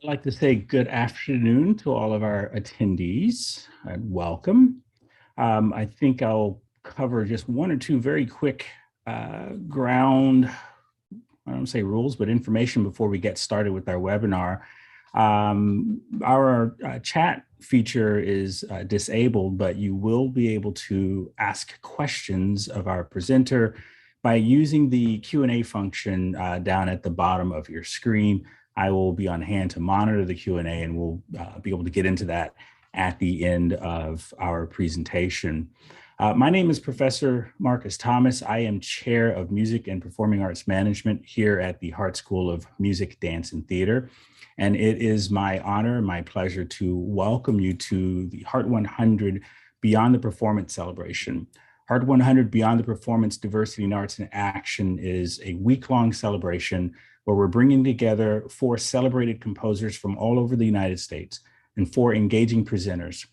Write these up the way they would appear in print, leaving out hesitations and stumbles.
I'd like to say good afternoon to all of our attendees and welcome. I think I'll cover just one or two very quick ground, I don't say rules, but information before we get started with our webinar. Our chat feature is disabled, but you will be able to ask questions of our presenter by using the Q&A function down at the bottom of your screen. I will be on hand to monitor the Q&A, and we'll be able to get into that at the end of our presentation. My name is Professor Marcus Thomas. I am Chair of Music and Performing Arts Management here at the Hart School of Music, Dance, and Theater. And it is my honor, my pleasure to welcome you to the Hart 100 Beyond the Performance celebration. Hart 100 Beyond the Performance Diversity in Arts and Action is a week-long celebration where we're bringing together 4 celebrated composers from all over the United States and 4 engaging presenters.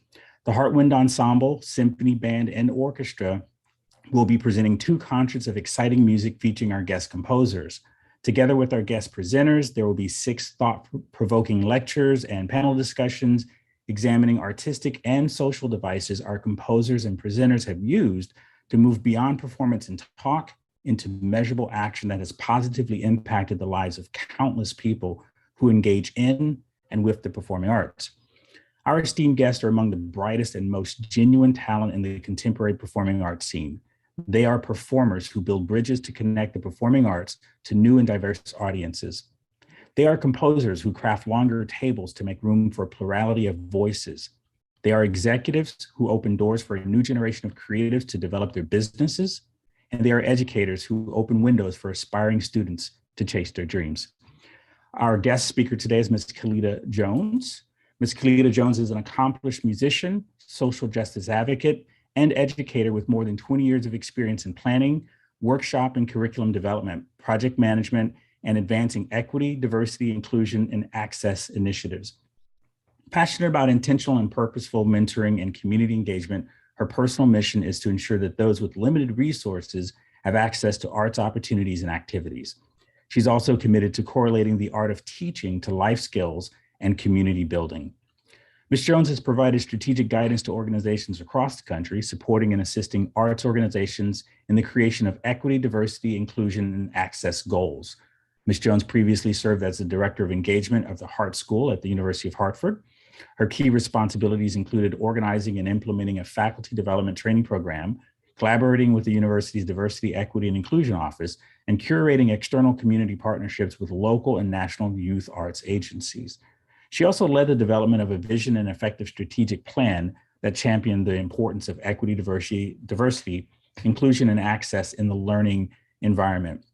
The Hart Wind Ensemble, Symphony Band, and Orchestra will be presenting 2 concerts of exciting music featuring our guest composers. Together with our guest presenters, there will be 6 thought-provoking lectures and panel discussions examining artistic and social devices our composers and presenters have used to move beyond performance and talk into measurable action that has positively impacted the lives of countless people who engage in and with the performing arts. Our esteemed guests are among the brightest and most genuine talent in the contemporary performing arts scene. They are performers who build bridges to connect the performing arts to new and diverse audiences. They are composers who craft longer tables to make room for a plurality of voices. They are executives who open doors for a new generation of creatives to develop their businesses. And they are educators who open windows for aspiring students to chase their dreams. Our guest speaker today is Ms. Kalita Jones. Ms. Kalita Jones is an accomplished musician, social justice advocate, and educator with more than 20 years of experience in planning, workshop and curriculum development, project management, and advancing equity, diversity, inclusion, and access initiatives. Passionate about intentional and purposeful mentoring and community engagement, her personal mission is to ensure that those with limited resources have access to arts opportunities and activities. She's also committed to correlating the art of teaching to life skills and community building. Ms. Jones has provided strategic guidance to organizations across the country, supporting and assisting arts organizations in the creation of equity, diversity, inclusion, and access goals. Ms. Jones previously served as the Director of Engagement of the Hart School at the University of Hartford. Her key responsibilities included organizing and implementing a faculty development training program, collaborating with the university's Diversity, Equity, and Inclusion Office, and curating external community partnerships with local and national youth arts agencies. She also led the development of a vision and effective strategic plan that championed the importance of equity, diversity, inclusion, and access in the learning environment.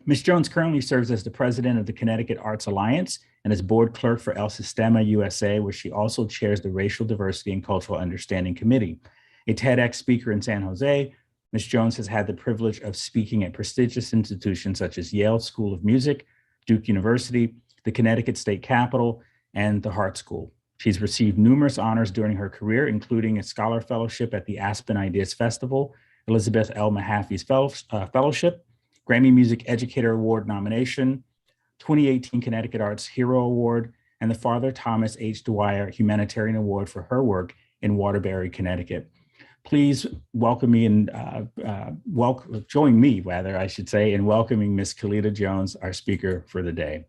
Ms. Jones currently serves as the president of the Connecticut Arts Alliance and as board clerk for El Sistema USA, where she also chairs the Racial Diversity and Cultural Understanding Committee. A TEDx speaker in San Jose, Ms. Jones has had the privilege of speaking at prestigious institutions such as Yale School of Music, Duke University, the Connecticut State Capitol, and the Hart School. She's received numerous honors during her career, including a scholar fellowship at the Aspen Ideas Festival, Elizabeth L. Mahaffey's Fellowship, Grammy Music Educator Award nomination, 2018 Connecticut Arts Hero Award, and the Father Thomas H. Dwyer Humanitarian Award for her work in Waterbury, Connecticut. Please welcome me and join me, rather, I should say, in welcoming Ms. Kalita Jones, our speaker for the day.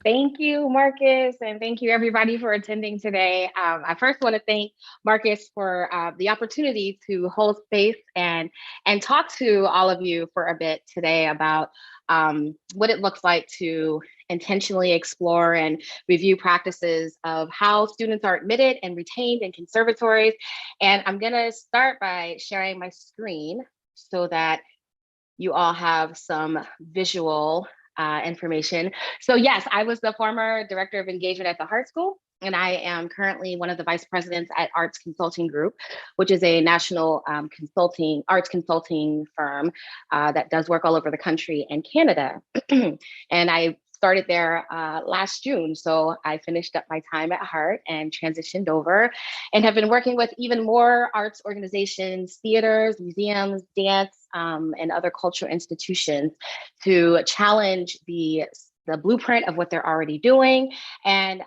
Thank you, Marcus, and thank you everybody for attending today. I first want to thank Marcus for the opportunity to hold space and talk to all of you for a bit today about what it looks like to intentionally explore and review practices of how students are admitted and retained in conservatories. And I'm going to start by sharing my screen so that you all have some visual information. So yes, I was the former director of engagement at the Hart School, and I am currently one of the vice presidents at Arts Consulting Group, which is a national arts consulting firm that does work all over the country and Canada. And I started there last June. So I finished up my time at Hart and transitioned over and have been working with even more arts organizations, theaters, museums, dance, and other cultural institutions to challenge the the blueprint of what they're already doing, and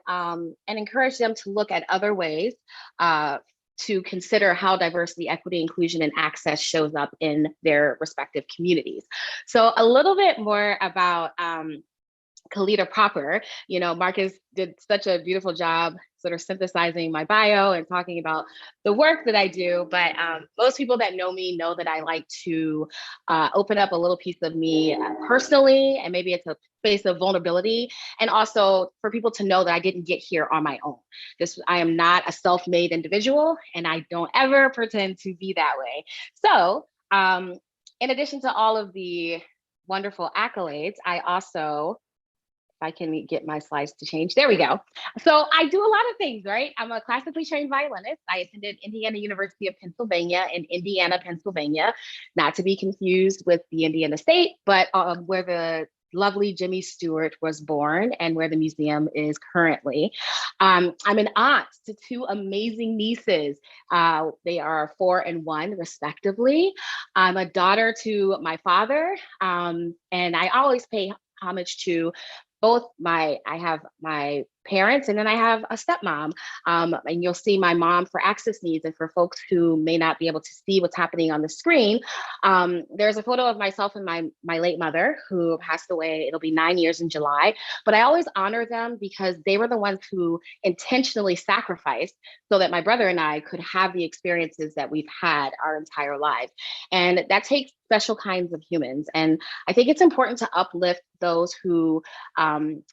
encourage them to look at other ways to consider how diversity, equity, inclusion, and access shows up in their respective communities. So a little bit more about Kalita proper. You know, Marcus did such a beautiful job sort of synthesizing my bio and talking about the work that I do. But most people that know me know that I like to open up a little piece of me personally, and maybe it's a space of vulnerability, and also for people to know that I didn't get here on my own. I am not a self-made individual, and I don't ever pretend to be that way. So in addition to all of the wonderful accolades, I also, I can get my slides to change. There we go. So I do a lot of things, right? I'm a classically trained violinist. I attended Indiana University of Pennsylvania in Indiana, Pennsylvania, not to be confused with the Indiana State, but where the lovely Jimmy Stewart was born and where the museum is currently. I'm an aunt to two amazing nieces. They are 4 and 1 respectively. I'm a daughter to my father, and I always pay homage to both I have my parents, and then I have a stepmom. And you'll see my mom for access needs, and for folks who may not be able to see what's happening on the screen, there's a photo of myself and my late mother who passed away. It'll be 9 years in July, but I always honor them because they were the ones who intentionally sacrificed so that my brother and I could have the experiences that we've had our entire lives. And that takes special kinds of humans. And I think it's important to uplift those who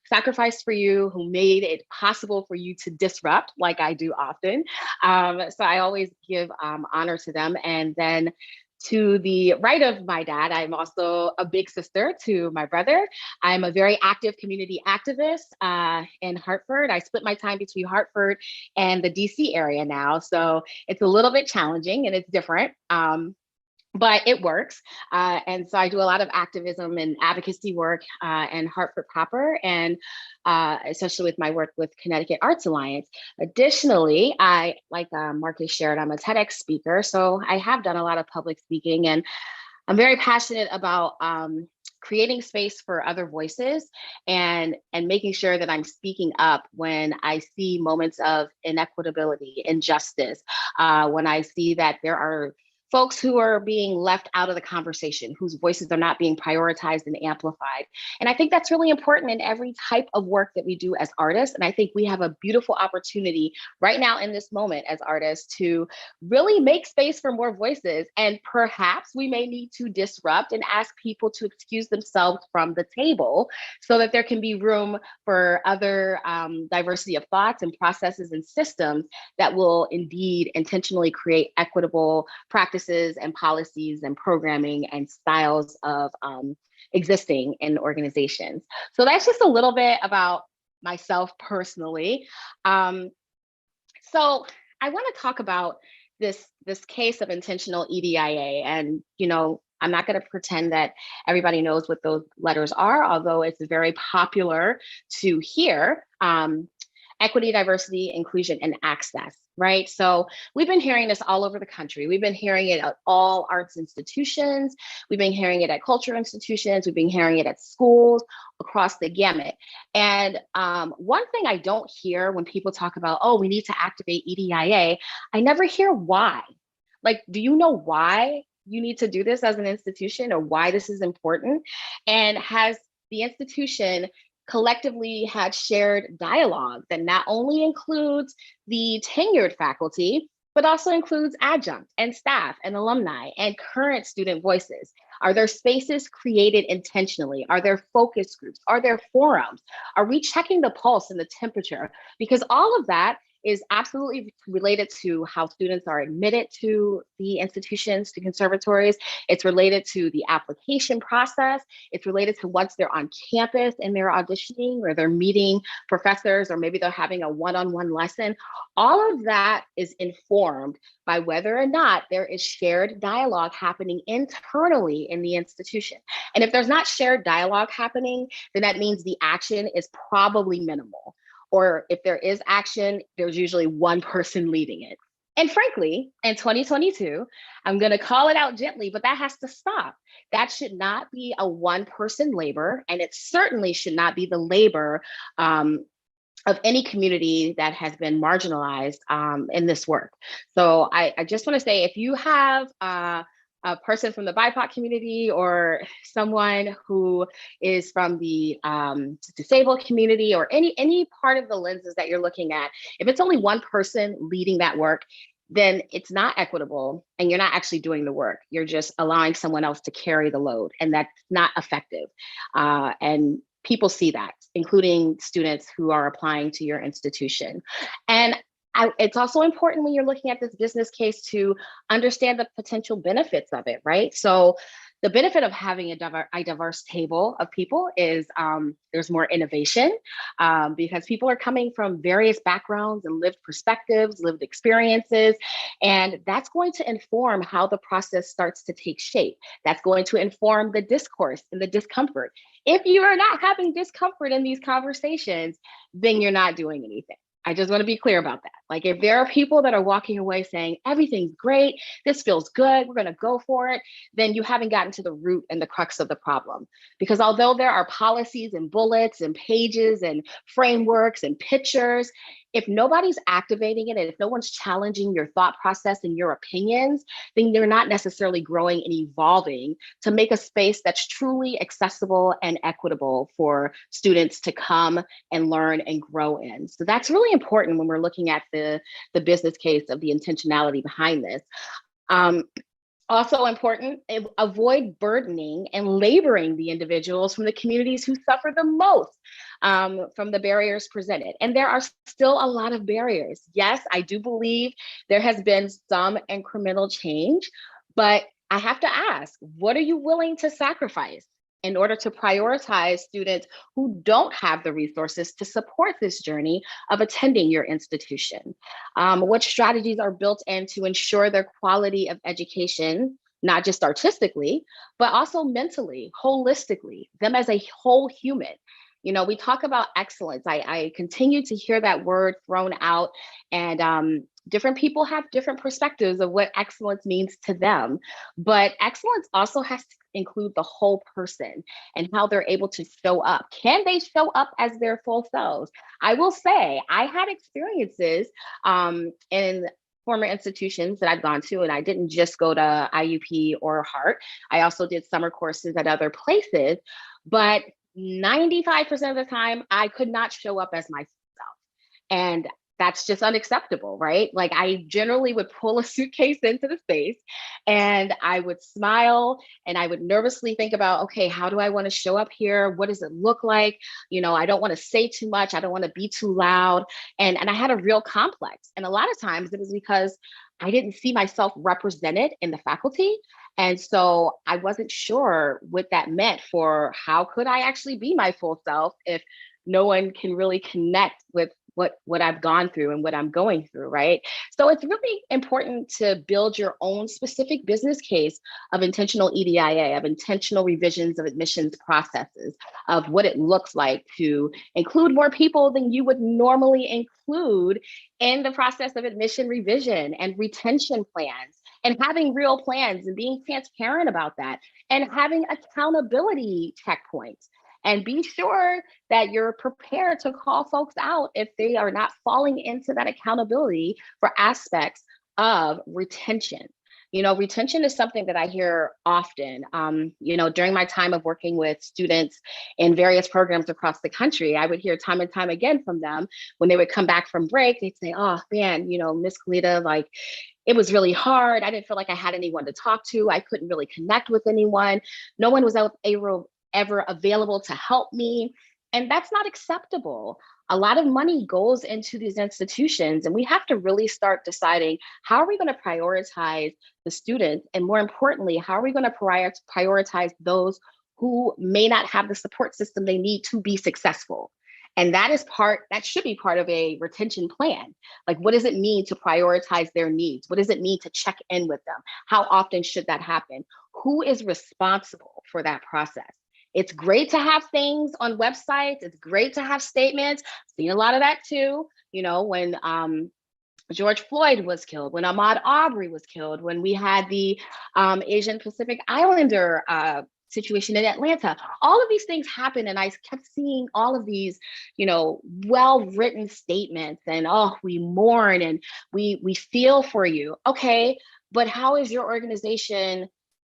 sacrificed for you, who made it possible for you to disrupt, like I do often. So I always give honor to them. And then to the right of my dad, I'm also a big sister to my brother. I'm a very active community activist in Hartford. I split my time between Hartford and the DC area now. So it's a little bit challenging and it's different. But it works. And so I do a lot of activism and advocacy work in Hartford proper, and especially with my work with Connecticut Arts Alliance. Additionally, like Marcus shared, I'm a TEDx speaker. So I have done a lot of public speaking, and I'm very passionate about creating space for other voices and making sure that I'm speaking up when I see moments of inequitability, injustice, when I see that there are folks who are being left out of the conversation, whose voices are not being prioritized and amplified. And I think that's really important in every type of work that we do as artists. And I think we have a beautiful opportunity right now in this moment as artists to really make space for more voices. And perhaps we may need to disrupt and ask people to excuse themselves from the table so that there can be room for other diversity of thoughts and processes and systems that will indeed intentionally create equitable practices and policies and programming and styles of existing in organizations. So that's just a little bit about myself personally. So I want to talk about this case of intentional EDIA. And, you know, I'm not going to pretend that everybody knows what those letters are, although it's very popular to hear. Equity, diversity, inclusion, and access, right? So we've been hearing this all over the country. We've been hearing it at all arts institutions. We've been hearing it at culture institutions. We've been hearing it at schools across the gamut. And one thing I don't hear when people talk about, oh, we need to activate EDIA, I never hear why. Like, do you know why you need to do this as an institution, or why this is important? And has the institution collectively had shared dialogue that not only includes the tenured faculty, but also includes adjunct and staff and alumni and current student voices? Are there spaces created intentionally? Are there focus groups? Are there forums? Are we checking the pulse and the temperature? Because all of that is absolutely related to how students are admitted to the institutions, to conservatories. It's related to the application process. It's related to once they're on campus and they're auditioning, or they're meeting professors, or maybe they're having a one-on-one lesson. All of that is informed by whether or not there is shared dialogue happening internally in the institution. And if there's not shared dialogue happening, then that means the action is probably minimal. Or if there is action, there's usually one person leading it. And frankly, in 2022, I'm going to call it out gently, but that has to stop. That should not be a one person labor, and it certainly should not be the labor of any community that has been marginalized in this work. So I just want to say, if you have a person from the BIPOC community or someone who is from the disabled community or any part of the lenses that you're looking at, if it's only one person leading that work, then it's not equitable and you're not actually doing the work. You're just allowing someone else to carry the load, and that's not effective. And people see that, including students who are applying to your institution. And it's also important when you're looking at this business case to understand the potential benefits of it, right? So the benefit of having a diverse table of people is there's more innovation because people are coming from various backgrounds and lived perspectives, lived experiences, and that's going to inform how the process starts to take shape. That's going to inform the discourse and the discomfort. If you are not having discomfort in these conversations, then you're not doing anything. I just want to be clear about that. Like, if there are people that are walking away saying, everything's great, this feels good, we're going to go for it, then you haven't gotten to the root and the crux of the problem. Because although there are policies and bullets and pages and frameworks and pictures, if nobody's activating it and if no one's challenging your thought process and your opinions, then you're not necessarily growing and evolving to make a space that's truly accessible and equitable for students to come and learn and grow in. So that's really important when we're looking at the business case of the intentionality behind this. Also important, avoid burdening and laboring the individuals from the communities who suffer the most from the barriers presented. And there are still a lot of barriers. Yes, I do believe there has been some incremental change, but I have to ask, what are you willing to sacrifice in order to prioritize students who don't have the resources to support this journey of attending your institution? What strategies are built in to ensure their quality of education, not just artistically, but also mentally, holistically, them as a whole human? You know, we talk about excellence. I continue to hear that word thrown out, and different people have different perspectives of what excellence means to them. But excellence also has to include the whole person and how they're able to show up. Can they show up as their full selves? I will say, I had experiences in former institutions that I've gone to, and I didn't just go to IUP or Hart. I also did summer courses at other places, but 95% of the time, I could not show up as myself. And that's just unacceptable, right? Like, I generally would pull a suitcase into the space and I would smile and I would nervously think about, okay, how do I want to show up here? What does it look like? You know, I don't want to say too much. I don't want to be too loud. And I had a real complex. And a lot of times it was because I didn't see myself represented in the faculty. And so I wasn't sure what that meant for how could I actually be my full self if no one can really connect with what I've gone through and what I'm going through, right? So it's really important to build your own specific business case of intentional EDIA, of intentional revisions of admissions processes, of what it looks like to include more people than you would normally include in the process of admission revision and retention plans, and having real plans and being transparent about that, and having accountability checkpoints. And be sure that you're prepared to call folks out if they are not falling into that accountability for aspects of retention. You know, retention is something that I hear often. You know, during my time of working with students in various programs across the country, I would hear time and time again from them when they would come back from break, they'd say, oh man, you know, Miss Kalita, like, it was really hard. I didn't feel like I had anyone to talk to. I couldn't really connect with anyone. No one was ever available to help me. And that's not acceptable. A lot of money goes into these institutions, and we have to really start deciding, how are we going to prioritize the students? And more importantly, how are we going to prioritize those who may not have the support system they need to be successful? And that should be part of a retention plan. Like, what does it mean to prioritize their needs? What does it mean to check in with them? How often should that happen? Who is responsible for that process? It's great to have things on websites. It's great to have statements. I've seen a lot of that too. You know, when George Floyd was killed, when Ahmaud Arbery was killed, when we had the Asian Pacific Islander situation in Atlanta. All of these things happened, and I kept seeing all of these, well-written statements, and oh, we mourn and we feel for you. Okay, but how is your organization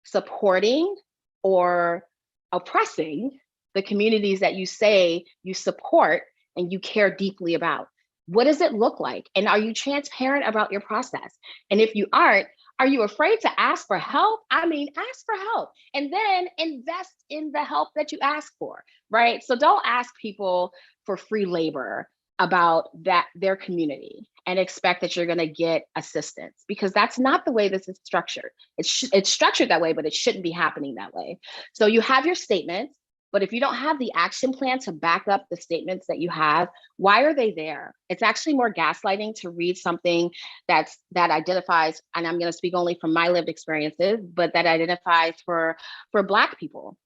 supporting or oppressing the communities that you say you support and you care deeply about? What does it look like? And are you transparent about your process? And if you aren't, are you afraid to ask for help? I mean, ask for help and then invest in the help that you ask for, right? So don't ask people for free labor about their community and expect that you're going to get assistance, because that's not the way this is structured. It's structured that way, but it shouldn't be happening that way. So you have your statements, but if you don't have the action plan to back up the statements that you have, why are they there? It's actually more gaslighting to read something that identifies, and I'm going to speak only from my lived experiences, but that identifies for Black people.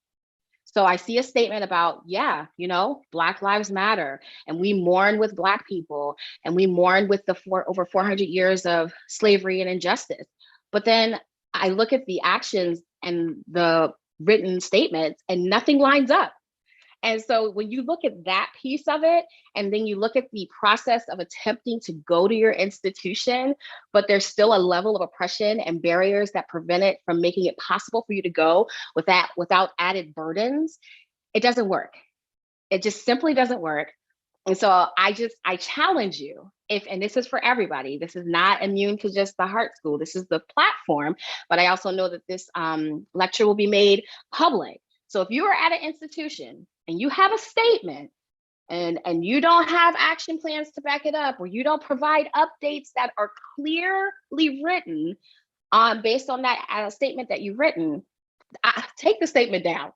So I see a statement about, yeah, Black Lives Matter, and we mourn with Black people, and we mourn with the over 400 years of slavery and injustice. But then I look at the actions and the written statements, and nothing lines up. And so when you look at that piece of it, and then you look at the process of attempting to go to your institution, but there's still a level of oppression and barriers that prevent it from making it possible for you to go without added burdens, it doesn't work. It just simply doesn't work. And so I challenge you, and this is for everybody, this is not immune to just the Heart School, this is the platform, but I also know that this lecture will be made public. So if you are at an institution and you have a statement and you don't have action plans to back it up, or you don't provide updates that are clearly written based on that statement that you've written, take the statement down.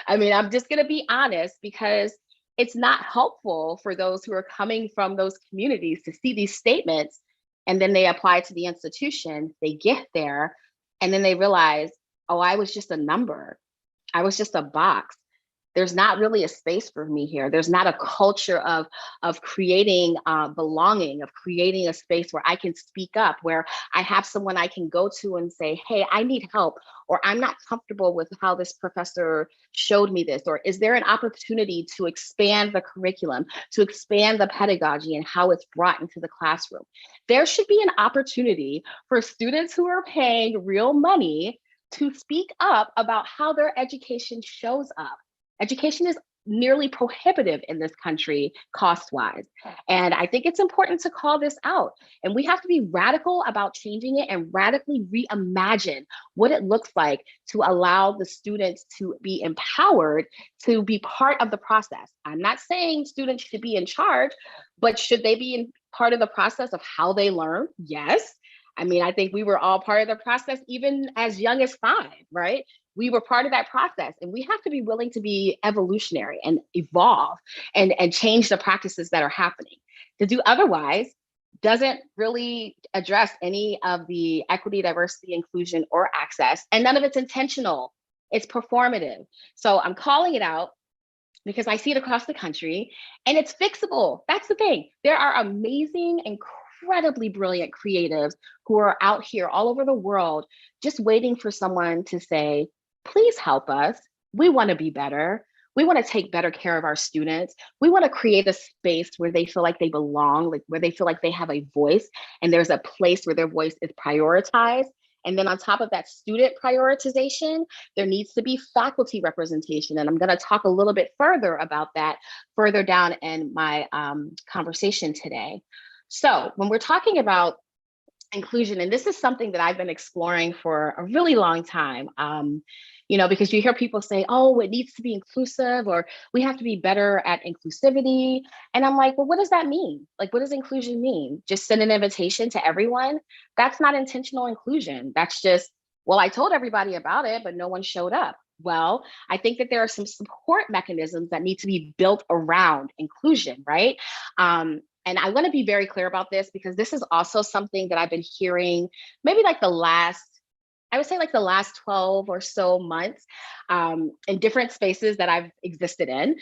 I mean, I'm just going to be honest, because it's not helpful for those who are coming from those communities to see these statements, and then they apply to the institution, they get there, and then they realize, oh, I was just a number. I was just a box. There's not really a space for me here. There's not a culture of creating belonging, of creating a space where I can speak up, where I have someone I can go to and say, hey, I need help, or I'm not comfortable with how this professor showed me this, or is there an opportunity to expand the curriculum, to expand the pedagogy and how it's brought into the classroom? There should be an opportunity for students who are paying real money to speak up about how their education shows up. Education is nearly prohibitive in this country cost-wise. And I think it's important to call this out. And we have to be radical about changing it and radically reimagine what it looks like to allow the students to be empowered to be part of the process. I'm not saying students should be in charge, but should they be in part of the process of how they learn? Yes. I mean, I think we were all part of the process, even as young as 5, right? We were part of that process, and we have to be willing to be evolutionary and evolve and change the practices that are happening. To do otherwise doesn't really address any of the equity, diversity, inclusion, or access, and none of it's intentional. It's performative. So I'm calling it out because I see it across the country, and it's fixable. That's the thing. There are amazing, incredibly brilliant creatives who are out here all over the world just waiting for someone to say, please help us. We want to be better. We want to take better care of our students. We want to create a space where they feel like they belong, like where they feel like they have a voice, and there's a place where their voice is prioritized. And then on top of that student prioritization, there needs to be faculty representation. And I'm going to talk a little bit further about that further down in my conversation today. So when we're talking about inclusion, and this is something that I've been exploring for a really long time, because you hear people say, oh, it needs to be inclusive, or we have to be better at inclusivity. And I'm like, well, what does that mean? Like, what does inclusion mean? Just send an invitation to everyone? That's not intentional inclusion. That's just, well, I told everybody about it, but no one showed up. Well, I think that there are some support mechanisms that need to be built around inclusion, right? And I want to be very clear about this, because this is also something that I've been hearing maybe like the last I would say like the last 12 or so months, in different spaces that I've existed in.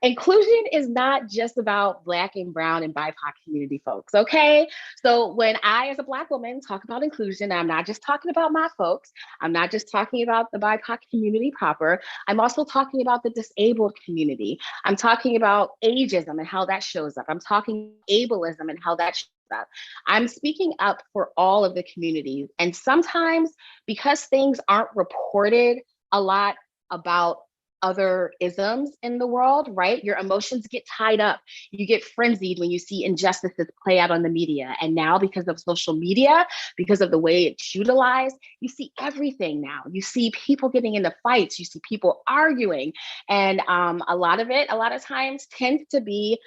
Inclusion is not just about Black and Brown and BIPOC community folks, okay? So when I, as a Black woman, talk about inclusion, I'm not just talking about my folks, I'm not just talking about the BIPOC community proper, I'm also talking about the disabled community. I'm talking about ageism and how that shows up. I'm talking ableism and how that shows up. I'm speaking up for all of the communities. And sometimes because things aren't reported a lot about other isms in the world, right? Your emotions get tied up. You get frenzied when you see injustices play out on the media. And now, because of social media, because of the way it's utilized, you see everything now. You see people getting into fights, you see people arguing. And a lot of times tends to be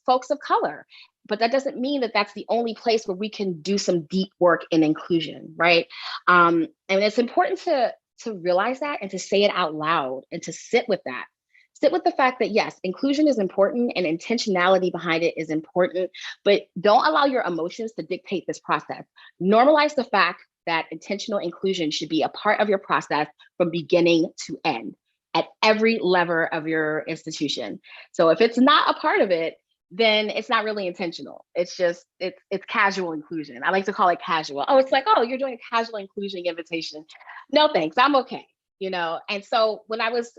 folks of color. But that doesn't mean that that's the only place where we can do some deep work in inclusion, right? And it's important to realize that and to say it out loud and to sit with that. Sit with the fact that yes, inclusion is important and intentionality behind it is important, but don't allow your emotions to dictate this process. Normalize the fact that intentional inclusion should be a part of your process from beginning to end at every level of your institution. So if it's not a part of it, then it's not really intentional. It's just it's casual inclusion. I like to call it casual. Oh, it's like, oh, you're doing a casual inclusion invitation. No, thanks, I'm okay. You know. And so when I was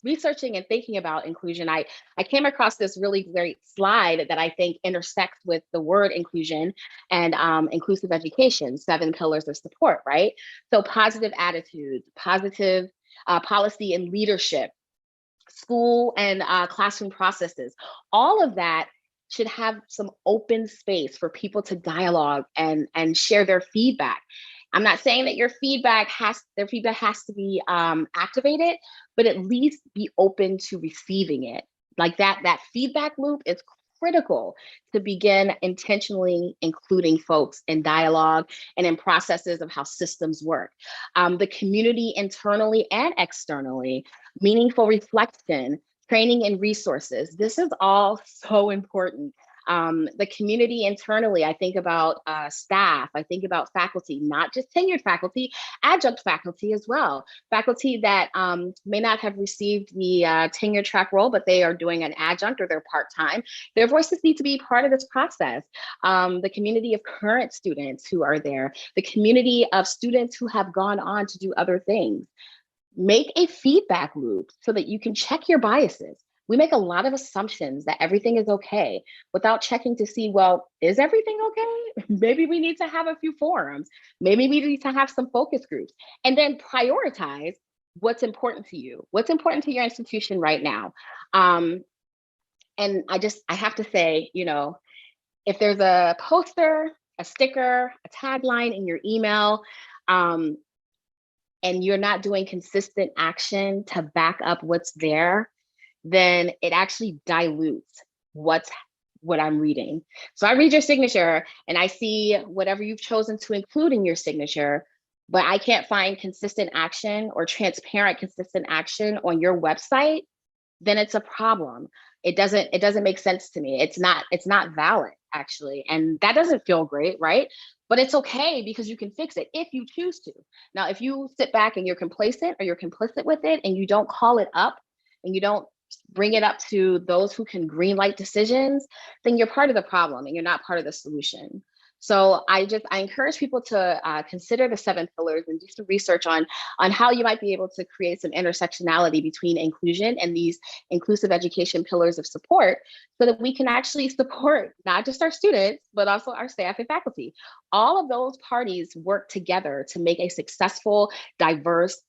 researching and thinking about inclusion, I came across this really great slide that I think intersects with the word inclusion and inclusive education, 7 pillars of support, right? So positive attitudes, positive policy and leadership, school and classroom processes, all of that should have some open space for people to dialogue and share their feedback. I'm not saying that their feedback has to be activated, but at least be open to receiving it. Like that feedback loop is critical to begin intentionally including folks in dialogue and in processes of how systems work. The community internally and externally, meaningful reflection, training and resources. This is all so important. The community internally, I think about staff, I think about faculty, not just tenured faculty, adjunct faculty as well. Faculty that may not have received the tenure track role, but they are doing an adjunct or they're part-time. Their voices need to be part of this process. The community of current students who are there, the community of students who have gone on to do other things. Make a feedback loop so that you can check your biases. We make a lot of assumptions that everything is okay without checking to see, well, is everything okay? Maybe we need to have a few forums. Maybe we need to have some focus groups and then prioritize what's important to you, what's important to your institution right now. And I have to say, you know, if there's a poster, a sticker, a tagline in your email, and you're not doing consistent action to back up what's there, then it actually dilutes what I'm reading. So I read your signature and I see whatever you've chosen to include in your signature, but I can't find consistent action or transparent consistent action on your website, then it's a problem. It doesn't make sense to me. It's not valid actually. And that doesn't feel great, right? But it's okay because you can fix it if you choose to. Now, if you sit back and you're complacent or you're complicit with it and you don't call it up and you don't bring it up to those who can greenlight decisions, then you're part of the problem and you're not part of the solution. So I encourage people to consider the 7 pillars and do some research on how you might be able to create some intersectionality between inclusion and these inclusive education pillars of support so that we can actually support not just our students, but also our staff and faculty. All of those parties work together to make a successful, diverse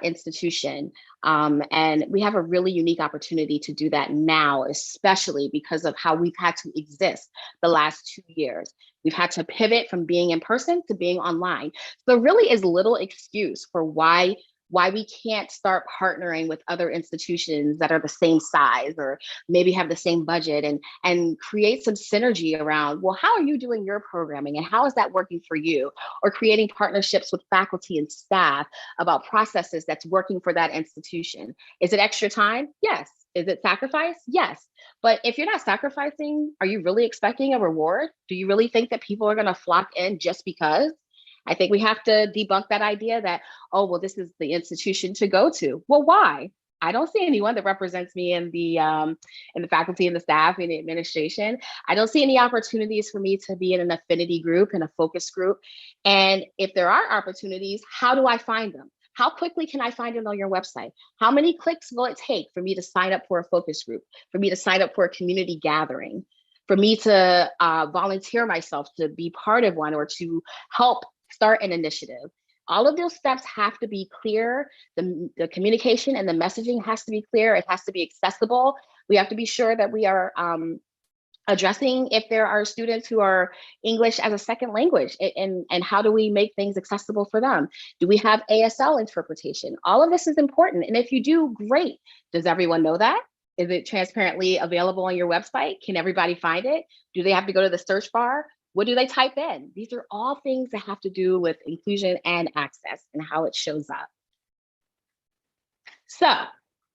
institution. And we have a really unique opportunity to do that now, especially because of how we've had to exist the last 2 years. We've had to pivot from being in person to being online. So there really is little excuse for why we can't start partnering with other institutions that are the same size or maybe have the same budget and create some synergy around, well, how are you doing your programming and how is that working for you? Or creating partnerships with faculty and staff about processes that's working for that institution. Is it extra time? Yes. Is it sacrifice? Yes. But if you're not sacrificing, are you really expecting a reward? Do you really think that people are going to flock in just because? I think we have to debunk that idea that, oh, well, this is the institution to go to. Well, why? I don't see anyone that represents me in the faculty and the staff and the administration. I don't see any opportunities for me to be in an affinity group and a focus group. And if there are opportunities, how do I find them? How quickly can I find it on your website? How many clicks will it take for me to sign up for a focus group, for me to sign up for a community gathering, for me to volunteer myself to be part of one or to help start an initiative? All of those steps have to be clear. The communication and the messaging has to be clear. It has to be accessible. We have to be sure that we are addressing if there are students who are English as a second language, and how do we make things accessible for them? Do we have ASL interpretation? All of this is important. And if you do, great. Does everyone know that? Is it transparently available on your website? Can everybody find it? Do they have to go to the search bar? What do they type in? These are all things that have to do with inclusion and access and how it shows up. So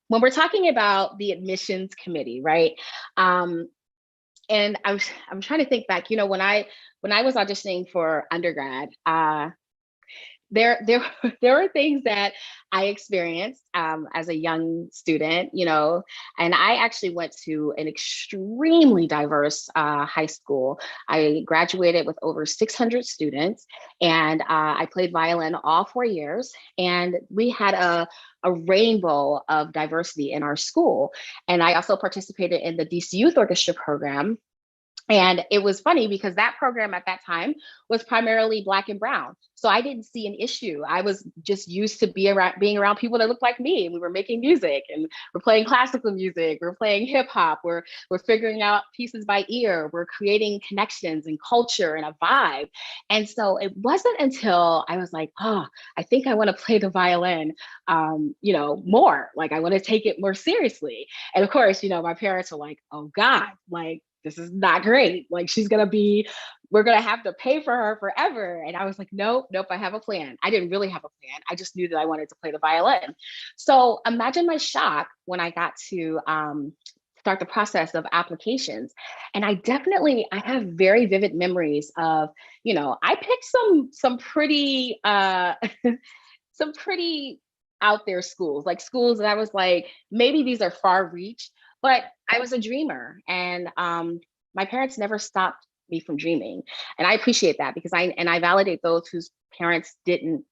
when we're talking about the admissions committee, right? And I'm trying to think back, when I was auditioning for undergrad, there were things that I experienced as a young student, and I actually went to an extremely diverse high school. I graduated with over 600 students, and I played violin all 4 years, and we had a rainbow of diversity in our school. And I also participated in the DC Youth Orchestra program. And it was funny because that program at that time was primarily Black and Brown. So I didn't see an issue. I was just used to being around people that looked like me. And we were making music, and we're playing classical music. We're playing hip hop. We're figuring out pieces by ear. We're creating connections and culture and a vibe. And so it wasn't until I was like, oh, I think I want to play the violin, more. Like, I want to take it more seriously. And of course, my parents were like, oh God, like, this is not great. Like, we're going to have to pay for her forever. And I was like, nope, I have a plan. I didn't really have a plan. I just knew that I wanted to play the violin. So imagine my shock when I got to start the process of applications. And I have very vivid memories of, I picked some pretty, some pretty out there schools, like schools that I was like, maybe these are far reach. But I was a dreamer, and my parents never stopped me from dreaming. And I appreciate that, because I validate those whose parents didn't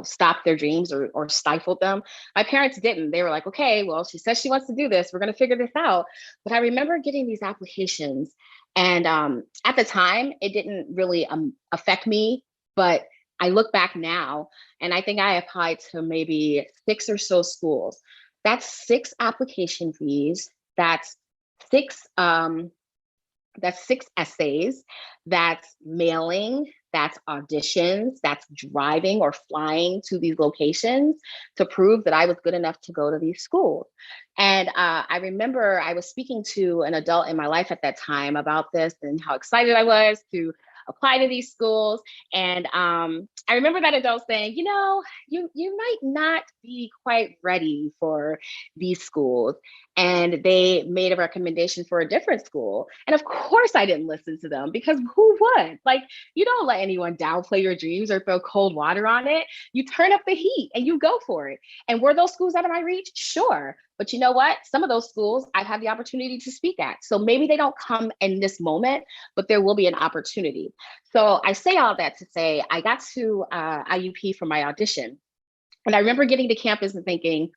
stop their dreams or stifled them. My parents didn't. They were like, okay, well, she says she wants to do this. We're going to figure this out. But I remember getting these applications, and at the time, it didn't really affect me. But I look back now, and I think I applied to maybe 6 or so schools. That's 6 application fees. That's 6 essays. That's mailing. That's auditions. That's driving or flying to these locations to prove that I was good enough to go to these schools. And I remember I was speaking to an adult in my life at that time about this and how excited I was to apply to these schools. And I remember that adult saying, you might not be quite ready for these schools. And they made a recommendation for a different school. And of course I didn't listen to them, because who would? Like, you don't let anyone downplay your dreams or throw cold water on it. You turn up the heat and you go for it. And were those schools out of my reach? Sure. But you know what? Some of those schools I've had the opportunity to speak at. So maybe they don't come in this moment, but there will be an opportunity. So I say all that to say, I got to IUP for my audition. And I remember getting to campus and thinking,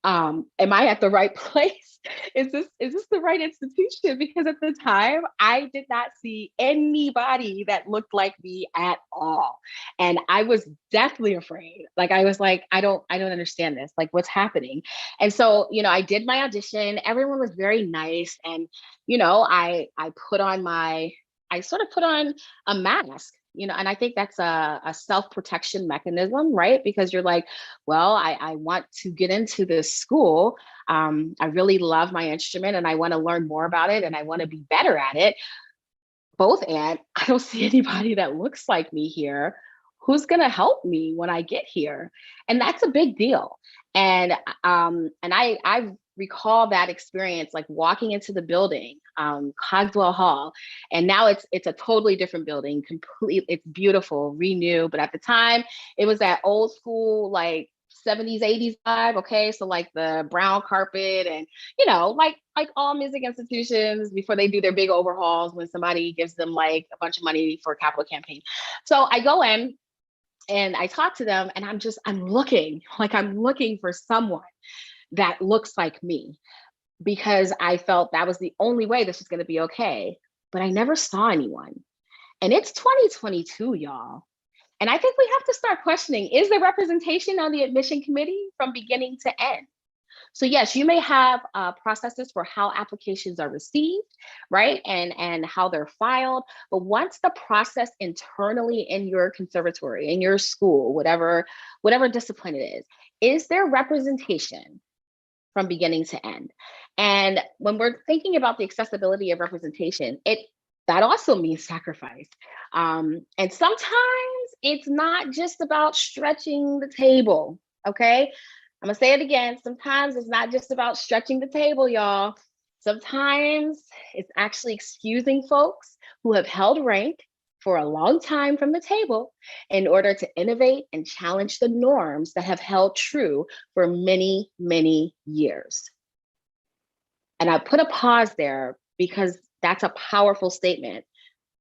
am I at the right place? Is this the right institution? Because at the time, I did not see anybody that looked like me at all. And I was deathly afraid. Like, I was like, I don't understand this. Like, what's happening? And so, I did my audition. Everyone was very nice. And, I sort of put on a mask. And I think that's a self-protection mechanism, right? Because you're like, well, I want to get into this school. I really love my instrument and I want to learn more about it and I want to be better at it. And I don't see anybody that looks like me here. Who's going to help me when I get here? And that's a big deal. And I've recall that experience, like walking into the building, Cogswell Hall, and now it's a totally different building, it's beautiful, renewed. But at the time, it was that old school, like 70s, 80s vibe. Okay. So like the brown carpet and, like all music institutions before they do their big overhauls, when somebody gives them like a bunch of money for a capital campaign. So I go in and I talk to them, and I'm looking for someone that looks like me, because I felt that was the only way this was going to be okay. But I never saw anyone. And it's 2022, y'all. And I think we have to start questioning, is there representation on the admission committee from beginning to end? So yes, you may have processes for how applications are received, right? And how they're filed. But once the process internally in your conservatory, in your school, whatever discipline it is there representation from beginning to end? And when we're thinking about the accessibility of representation, that also means sacrifice. And sometimes it's not just about stretching the table, okay? I'm gonna say it again. Sometimes it's not just about stretching the table, y'all. Sometimes it's actually excusing folks who have held rank for a long time from the table in order to innovate and challenge the norms that have held true for many, many years. And I put a pause there because that's a powerful statement,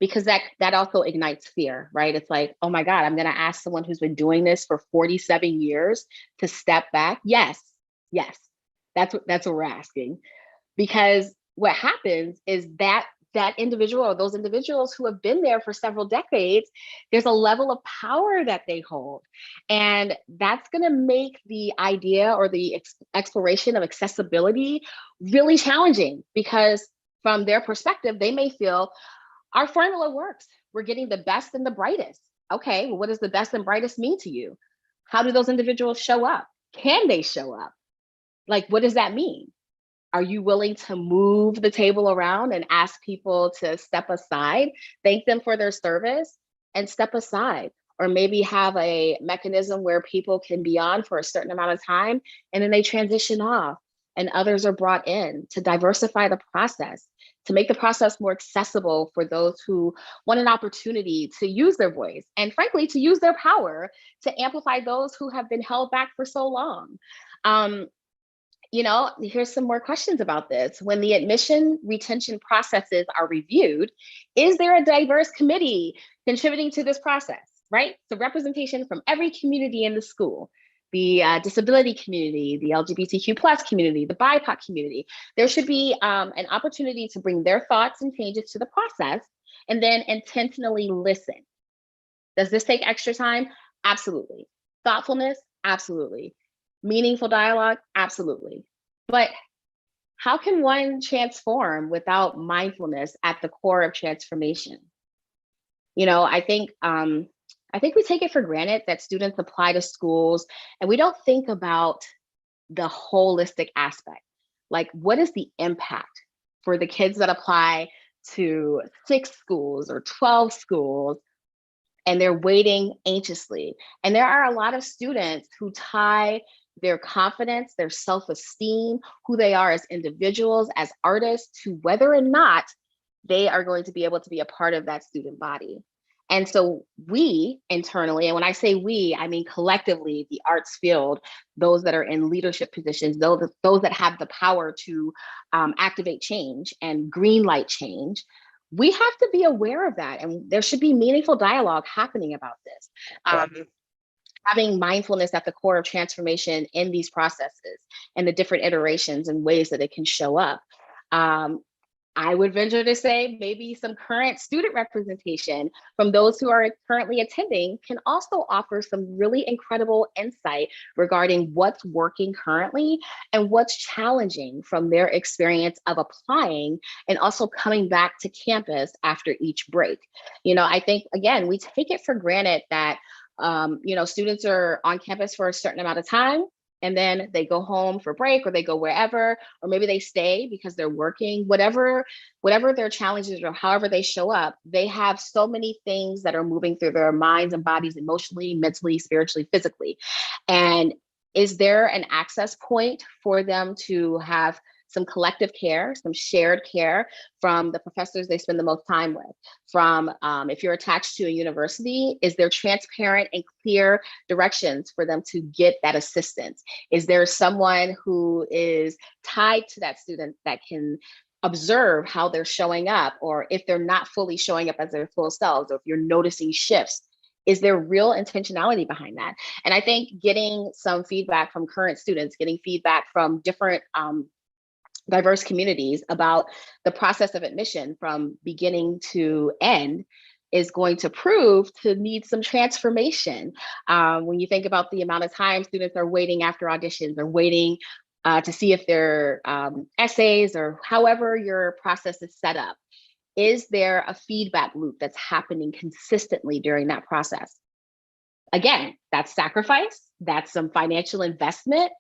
because that also ignites fear, right? It's like, oh my God, I'm going to ask someone who's been doing this for 47 years to step back. Yes, that's what we're asking. Because what happens is that individual, or those individuals who have been there for several decades, there's a level of power that they hold. And that's going to make the idea or the exploration of accessibility really challenging, because from their perspective, they may feel our formula works. We're getting the best and the brightest. Okay, well, what does the best and brightest mean to you? How do those individuals show up? Can they show up? Like, what does that mean? Are you willing to move the table around and ask people to step aside, thank them for their service, and step aside? Or maybe have a mechanism where people can be on for a certain amount of time and then they transition off and others are brought in to diversify the process, to make the process more accessible for those who want an opportunity to use their voice and, frankly, to use their power to amplify those who have been held back for so long. Here's some more questions about this. When the admission retention processes are reviewed, is there a diverse committee contributing to this process, right? So representation from every community in the school, the disability community, the LGBTQ plus community, the BIPOC community. There should be an opportunity to bring their thoughts and changes to the process and then intentionally listen. Does this take extra time? Absolutely. Thoughtfulness? Absolutely. Meaningful dialogue? Absolutely. But how can one transform without mindfulness at the core of transformation? I think we take it for granted that students apply to schools and we don't think about the holistic aspect. Like, what is the impact for the kids that apply to 6 schools or 12 schools and they're waiting anxiously? And there are a lot of students who tie their confidence, their self-esteem, who they are as individuals, as artists, to whether or not they are going to be able to be a part of that student body. And so we internally, and when I say we, I mean collectively, the arts field, those that are in leadership positions, those that have the power to activate change and green light change, we have to be aware of that. And there should be meaningful dialogue happening about this. Having mindfulness at the core of transformation in these processes and the different iterations and ways that it can show up. I would venture to say maybe some current student representation from those who are currently attending can also offer some really incredible insight regarding what's working currently and what's challenging from their experience of applying and also coming back to campus after each break. I think, again, we take it for granted that students are on campus for a certain amount of time and then they go home for break or they go wherever, or maybe they stay because they're working, whatever their challenges or however they show up, they have so many things that are moving through their minds and bodies emotionally, mentally, spiritually, physically. And Is there an access point for them to have some collective care, some shared care from the professors they spend the most time with? From, if you're attached to a university, is there transparent and clear directions for them to get that assistance? Is there someone who is tied to that student that can observe how they're showing up, or if they're not fully showing up as their full selves, or if you're noticing shifts? Is there real intentionality behind that? And I think getting some feedback from current students, getting feedback from different diverse communities about the process of admission from beginning to end is going to prove to need some transformation. When you think about the amount of time students are waiting after auditions, or waiting to see if their essays, or however your process is set up, is there a feedback loop that's happening consistently during that process? Again, that's sacrifice, that's some financial investment.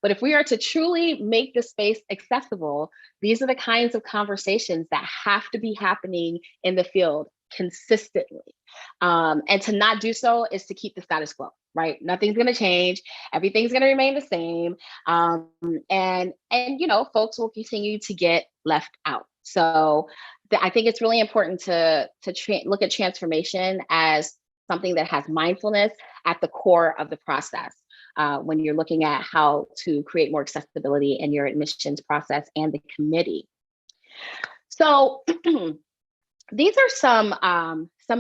But if we are to truly make the space accessible, these are the kinds of conversations that have to be happening in the field consistently. And to not do so is to keep the status quo, right? Nothing's going to change. Everything's going to remain the same. And folks will continue to get left out. So I think it's really important to look at transformation as something that has mindfulness at the core of the process. When you're looking at how to create more accessibility in your admissions process and the committee. So these are some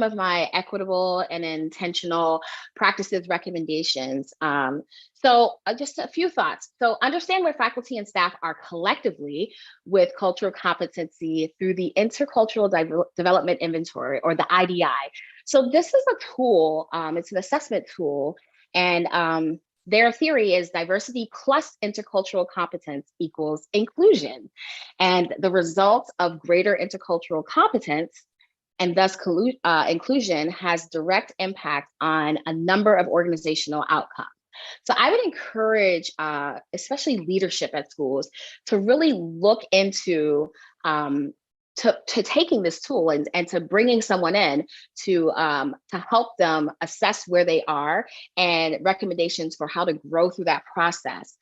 of my equitable and intentional practices recommendations. So just a few thoughts. So understand where faculty and staff are collectively with cultural competency through the Intercultural Development Inventory, or the IDI. So this is a tool, it's an assessment tool, and their theory is diversity plus intercultural competence equals inclusion. And the results of greater intercultural competence, and thus inclusion, has direct impact on a number of organizational outcomes. So I would encourage, especially leadership at schools, to really look into to taking this tool and to bringing someone in to help them assess where they are, and recommendations for how to grow through that process.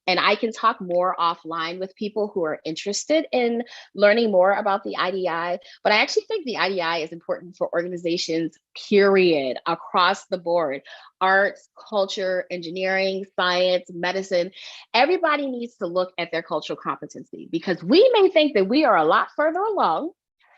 And I can talk more offline with people who are interested in learning more about the IDI, but I actually think the IDI is important for organizations, period, across the board. Arts, culture, engineering, science, medicine. Everybody needs to look at their cultural competency, because we may think that we are a lot further along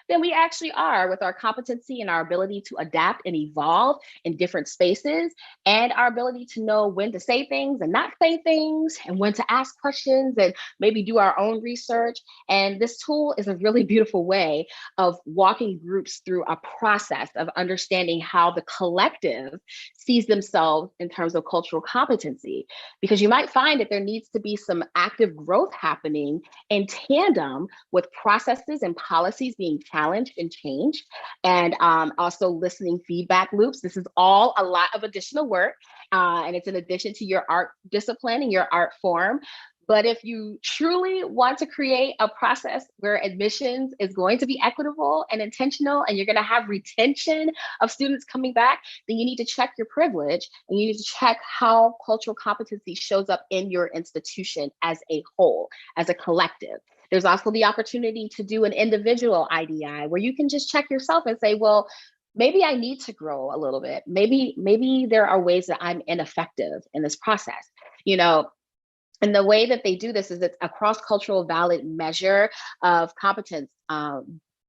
than we actually are with our competency and our ability to adapt and evolve in different spaces, and our ability to know when to say things and not say things, and when to ask questions and maybe do our own research. And this tool is a really beautiful way of walking groups through a process of understanding how the collective sees themselves in terms of cultural competency, because you might find that there needs to be some active growth happening in tandem with processes and policies being challenged and changed, and also listening feedback loops. This is all a lot of additional work, and it's in addition to your art discipline and your art form. But if you truly want to create a process where admissions is going to be equitable and intentional, and you're going to have retention of students coming back, then you need to check your privilege, and you need to check how cultural competency shows up in your institution as a whole, as a collective. There's also the opportunity to do an individual IDI where you can just check yourself and say, well, maybe I need to grow a little bit. Maybe there are ways that I'm ineffective in this process, And the way that they do this is it's a cross-cultural valid measure of competence,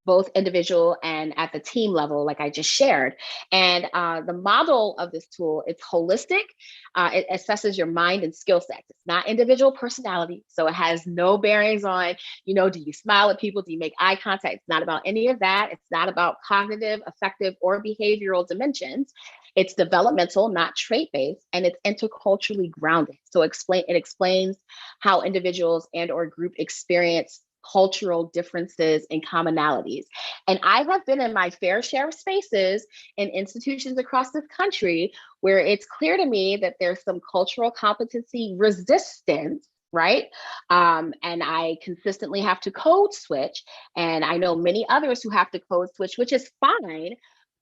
both individual and at the team level, like I just shared. And the model of this tool, it's holistic. It assesses your mind and skill sets. It's not individual personality. So it has no bearings on, do you smile at people? Do you make eye contact? It's not about any of that. It's not about cognitive, affective, or behavioral dimensions. It's developmental, not trait-based, and it's interculturally grounded. So it explains how individuals and or group experience cultural differences and commonalities. And I have been in my fair share of spaces in institutions across this country where it's clear to me that there's some cultural competency resistance, right? And I consistently have to code switch. And I know many others who have to code switch, which is fine.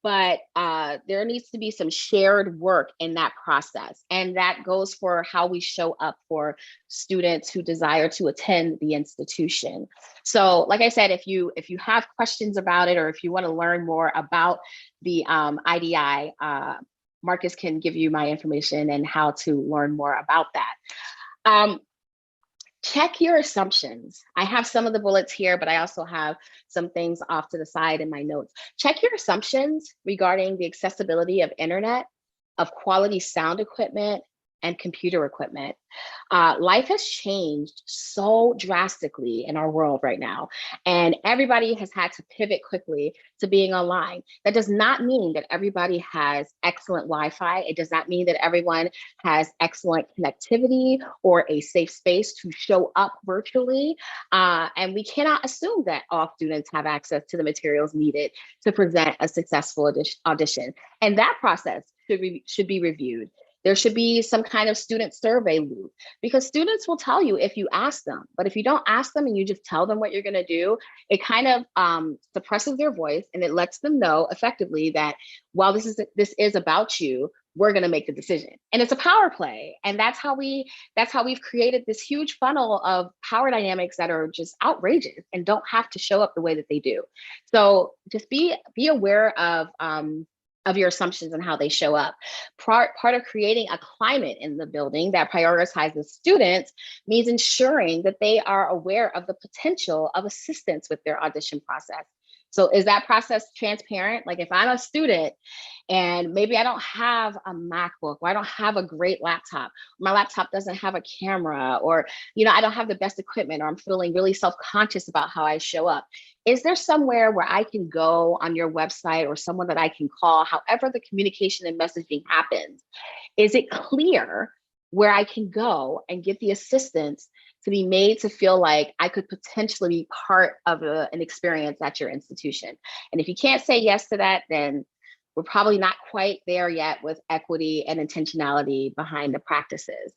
but there needs to be some shared work in that process. And that goes for how we show up for students who desire to attend the institution. So like I said, if you have questions about it, or if you want to learn more about the IDI, Marcus can give you my information and how to learn more about that. Check your assumptions. I have some of the bullets here, but I also have some things off to the side in my notes. Check your assumptions regarding the accessibility of internet, of quality sound equipment, and computer equipment. Life has changed so drastically in our world right now, and everybody has had to pivot quickly to being online. That does not mean that everybody has excellent Wi-Fi. It does not mean that everyone has excellent connectivity or a safe space to show up virtually. And we cannot assume that all students have access to the materials needed to present a successful audition. And that process should be reviewed. There should be some kind of student survey loop, because students will tell you if you ask them. But if you don't ask them and you just tell them what you're going to do, it kind of suppresses their voice, and it lets them know effectively that while this is about you, we're going to make the decision. And it's a power play. And that's how we've created this huge funnel of power dynamics that are just outrageous and don't have to show up the way that they do. So just be aware of your assumptions and how they show up. Part of creating a climate in the building that prioritizes students means ensuring that they are aware of the potential of assistance with their audition process. So is that process transparent? Like if I'm a student and maybe I don't have a MacBook, or I don't have a great laptop, my laptop doesn't have a camera, or I don't have the best equipment, or I'm feeling really self-conscious about how I show up. Is there somewhere where I can go on your website, or someone that I can call, however the communication and messaging happens? Is it clear where I can go and get the assistance to be made to feel like I could potentially be part of an experience at your institution? And if you can't say yes to that, then we're probably not quite there yet with equity and intentionality behind the practices.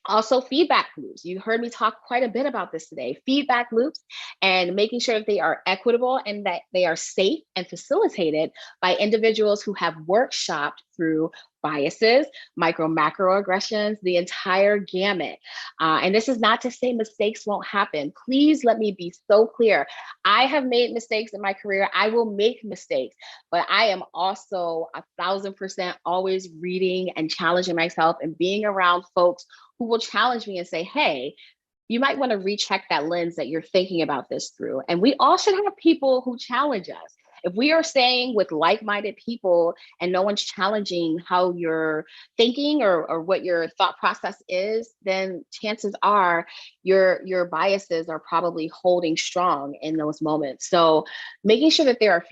Also, feedback loops. You heard me talk quite a bit about this today. Feedback loops, and making sure that they are equitable and that they are safe and facilitated by individuals who have workshopped through biases, macroaggressions, the entire gamut. And this is not to say mistakes won't happen. Please let me be so clear. I have made mistakes in my career. I will make mistakes, but I am also 1,000% always reading and challenging myself and being around folks who will challenge me and say, hey, you might want to recheck that lens that you're thinking about this through. And we all should have people who challenge us. If we are staying with like-minded people and no one's challenging how you're thinking or what your thought process is, then chances are your biases are probably holding strong in those moments. So making sure that there are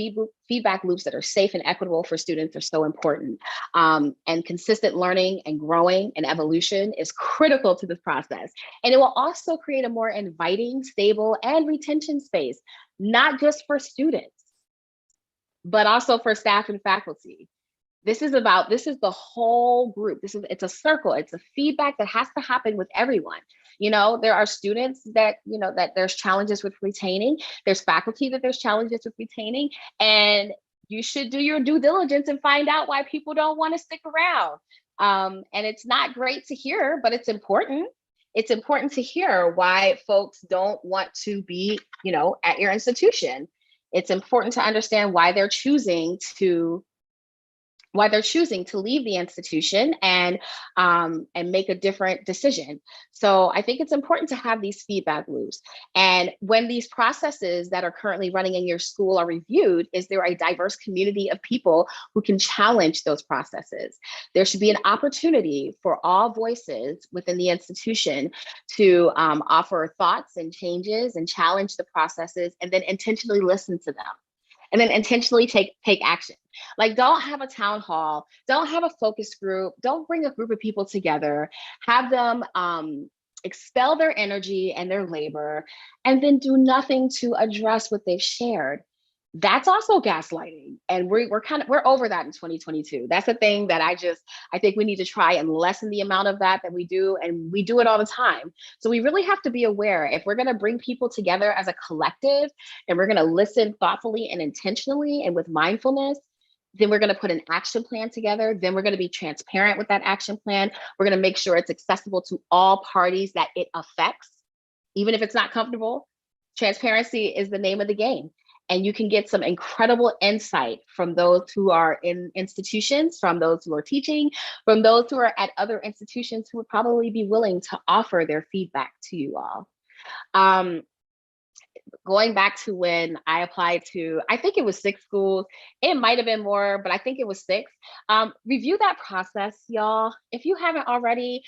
feedback loops that are safe and equitable for students are so important. And consistent learning and growing and evolution is critical to this process. And it will also create a more inviting, stable, and retention space, not just for students, but also for staff and faculty. This is the whole group. It's a circle. It's a feedback that has to happen with everyone. There are students that, that there's challenges with retaining. There's faculty that there's challenges with retaining. And you should do your due diligence and find out why people don't want to stick around. And it's not great to hear, but it's important. It's important to hear why folks don't want to be, at your institution. It's important to understand why they're choosing to leave the institution and make a different decision. So I think it's important to have these feedback loops. And when these processes that are currently running in your school are reviewed, is there a diverse community of people who can challenge those processes? There should be an opportunity for all voices within the institution to offer thoughts and changes and challenge the processes, and then intentionally listen to them. And then intentionally take action. Like, don't have a town hall, don't have a focus group, don't bring a group of people together, have them expel their energy and their labor, and then do nothing to address what they've shared. that's also gaslighting. And we're over that in 2022. That's a thing that I think we need to try and lessen the amount of that we do. And we do it all the time. So we really have to be aware if we're going to bring people together as a collective and we're going to listen thoughtfully and intentionally and with mindfulness, then we're going to put an action plan together. Then we're going to be transparent with that action plan. We're going to make sure it's accessible to all parties that it affects, even if it's not comfortable. Transparency is the name of the game. And you can get some incredible insight from those who are in institutions, from those who are teaching, from those who are at other institutions who would probably be willing to offer their feedback to you all. Going back to when I applied to, I think it was 6 schools. It might have been more, but I think it was 6. Review that process, y'all. If you haven't already,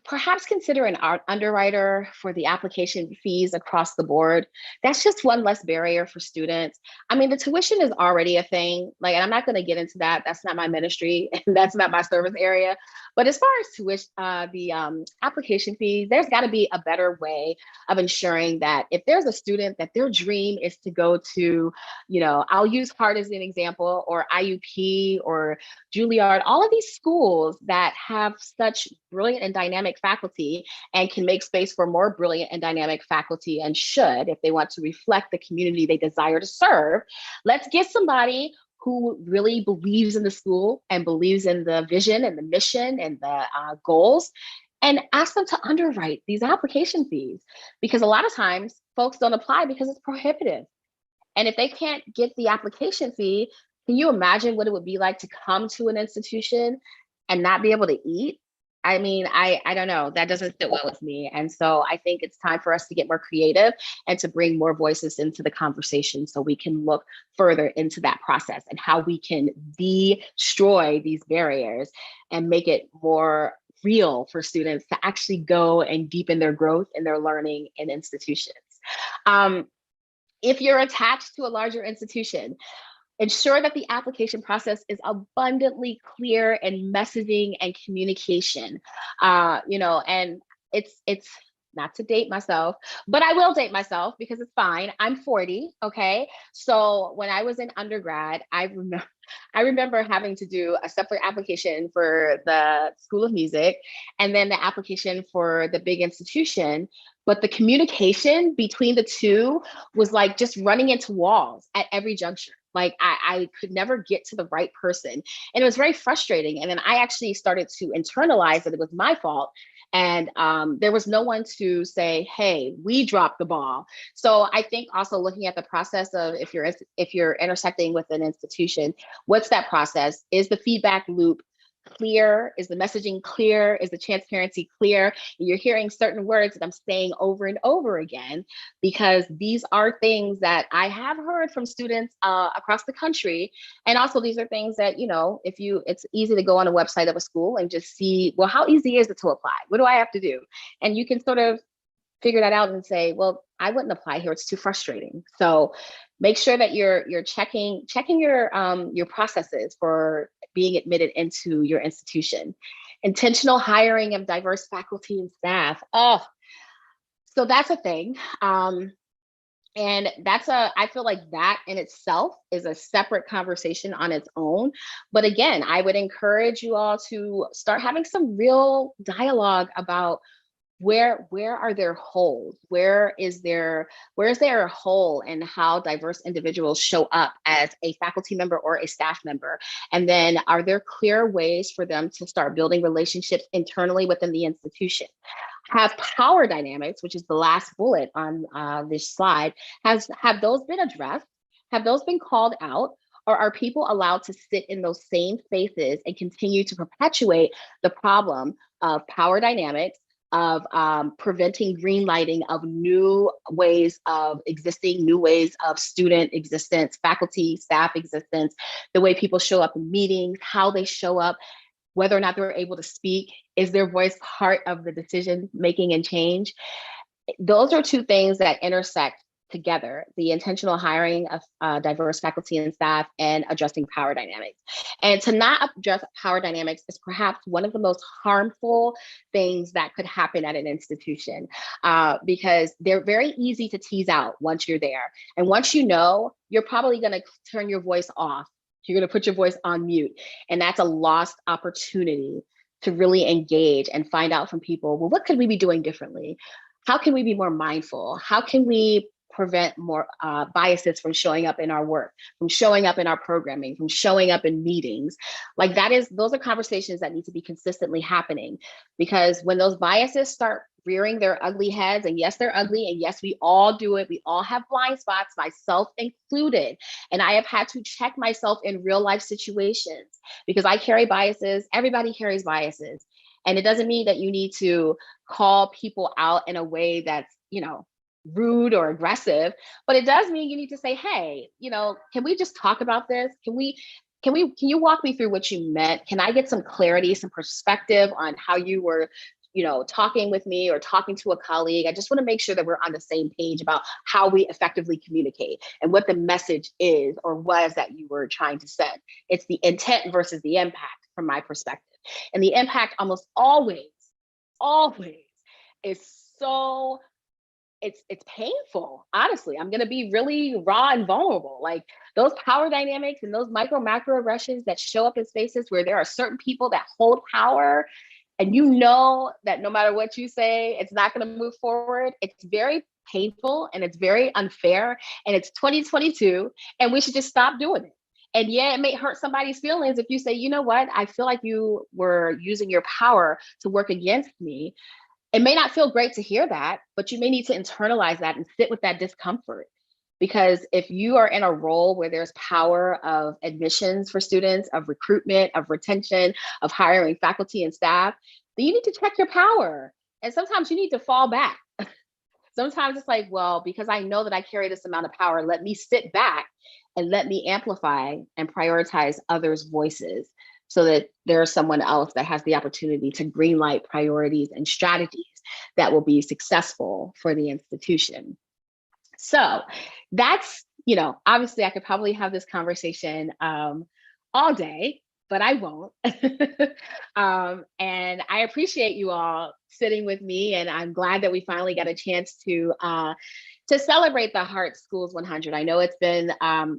perhaps consider an underwriter for the application fees across the board. That's just one less barrier for students. I mean, the tuition is already a thing. Like, and I'm not going to get into that. That's not my ministry, and that's not my service area. But as far as tuition, the application fees, there's got to be a better way of ensuring that if there's a student that their dream is to go to, I'll use Hart as an example, or IUP or Juilliard, all of these schools that have such brilliant and dynamic faculty and can make space for more brilliant and dynamic faculty, and should, if they want to reflect the community they desire to serve. Let's get somebody who really believes in the school and believes in the vision and the mission and the goals, and ask them to underwrite these application fees. Because a lot of times folks don't apply because it's prohibitive. And if they can't get the application fee, can you imagine what it would be like to come to an institution and not be able to eat? I mean, I don't know. That doesn't sit well with me. And so I think it's time for us to get more creative and to bring more voices into the conversation so we can look further into that process and how we can destroy these barriers and make it more real for students to actually go and deepen their growth and their learning in institutions. If you're attached to a larger institution, ensure that the application process is abundantly clear in messaging and communication. And it's not to date myself, but I will date myself because it's fine. I'm 40, okay? So when I was in undergrad, I remember having to do a separate application for the School of Music and then the application for the big institution. But the communication between the two was like just running into walls at every juncture. Like I could never get to the right person. And it was very frustrating. And then I actually started to internalize that it was my fault. And there was no one to say, hey, we dropped the ball. So I think also looking at the process of if you're intersecting with an institution, what's that process? Is the feedback loop clear? Is the messaging clear? Is the transparency clear? And you're hearing certain words that I'm saying over and over again, because these are things that I have heard from students across the country. And also these are things that, it's easy to go on a website of a school and just see, well, how easy is it to apply? What do I have to do? And you can sort of figure that out and say, well, I wouldn't apply here. It's too frustrating. So make sure that you're checking your processes for being admitted into your institution. Intentional hiring of diverse faculty and staff. Oh, so that's a thing. And I feel like that in itself is a separate conversation on its own. But again, I would encourage you all to start having some real dialogue about where are there holes? Where is there a hole in how diverse individuals show up as a faculty member or a staff member? And then are there clear ways for them to start building relationships internally within the institution? Have power dynamics, which is the last bullet on this slide, have those been addressed? Have those been called out? Or are people allowed to sit in those same spaces and continue to perpetuate the problem of power dynamics, of preventing greenlighting of new ways of existing, new ways of student existence, faculty, staff existence, the way people show up in meetings, how they show up, whether or not they're able to speak, is their voice part of the decision making and change? Those are two things that intersect together: the intentional hiring of diverse faculty and staff, and addressing power dynamics. And to not address power dynamics is perhaps one of the most harmful things that could happen at an institution, because they're very easy to tease out once you're there. And once you know, you're probably going to turn your voice off. You're going to put your voice on mute. And that's a lost opportunity to really engage and find out from people, well, what could we be doing differently? How can we be more mindful? How can we prevent more biases from showing up in our work, from showing up in our programming, from showing up in meetings? Like those are conversations that need to be consistently happening, because when those biases start rearing their ugly heads, and yes, they're ugly, and yes, we all do it. We all have blind spots, myself included. And I have had to check myself in real life situations because I carry biases. Everybody carries biases. And it doesn't mean that you need to call people out in a way that's, rude or aggressive, but it does mean you need to say, hey, can we just talk about this? Can you walk me through what you meant? Can I get some clarity, some perspective on how you were, talking with me or talking to a colleague? I just want to make sure that we're on the same page about how we effectively communicate and what the message is or was that you were trying to send. It's the intent versus the impact from my perspective. And the impact almost always is so it's painful. Honestly, I'm going to be really raw and vulnerable. Like those power dynamics and those micro macro aggressions that show up in spaces where there are certain people that hold power, and that no matter what you say, it's not going to move forward. It's very painful and it's very unfair, and it's 2022, and we should just stop doing it. And yeah, it may hurt somebody's feelings if you say, you know what, I feel like you were using your power to work against me. It may not feel great to hear that, but you may need to internalize that and sit with that discomfort. Because if you are in a role where there's power of admissions for students, of recruitment, of retention, of hiring faculty and staff, then you need to check your power. And sometimes you need to fall back. Sometimes it's like, well, because I know that I carry this amount of power, let me sit back and let me amplify and prioritize others' voices, so that there's someone else that has the opportunity to greenlight priorities and strategies that will be successful for the institution. So that's, obviously I could probably have this conversation all day, but I won't. And I appreciate you all sitting with me, and I'm glad that we finally got a chance to celebrate the Heart Schools 100. I know it's been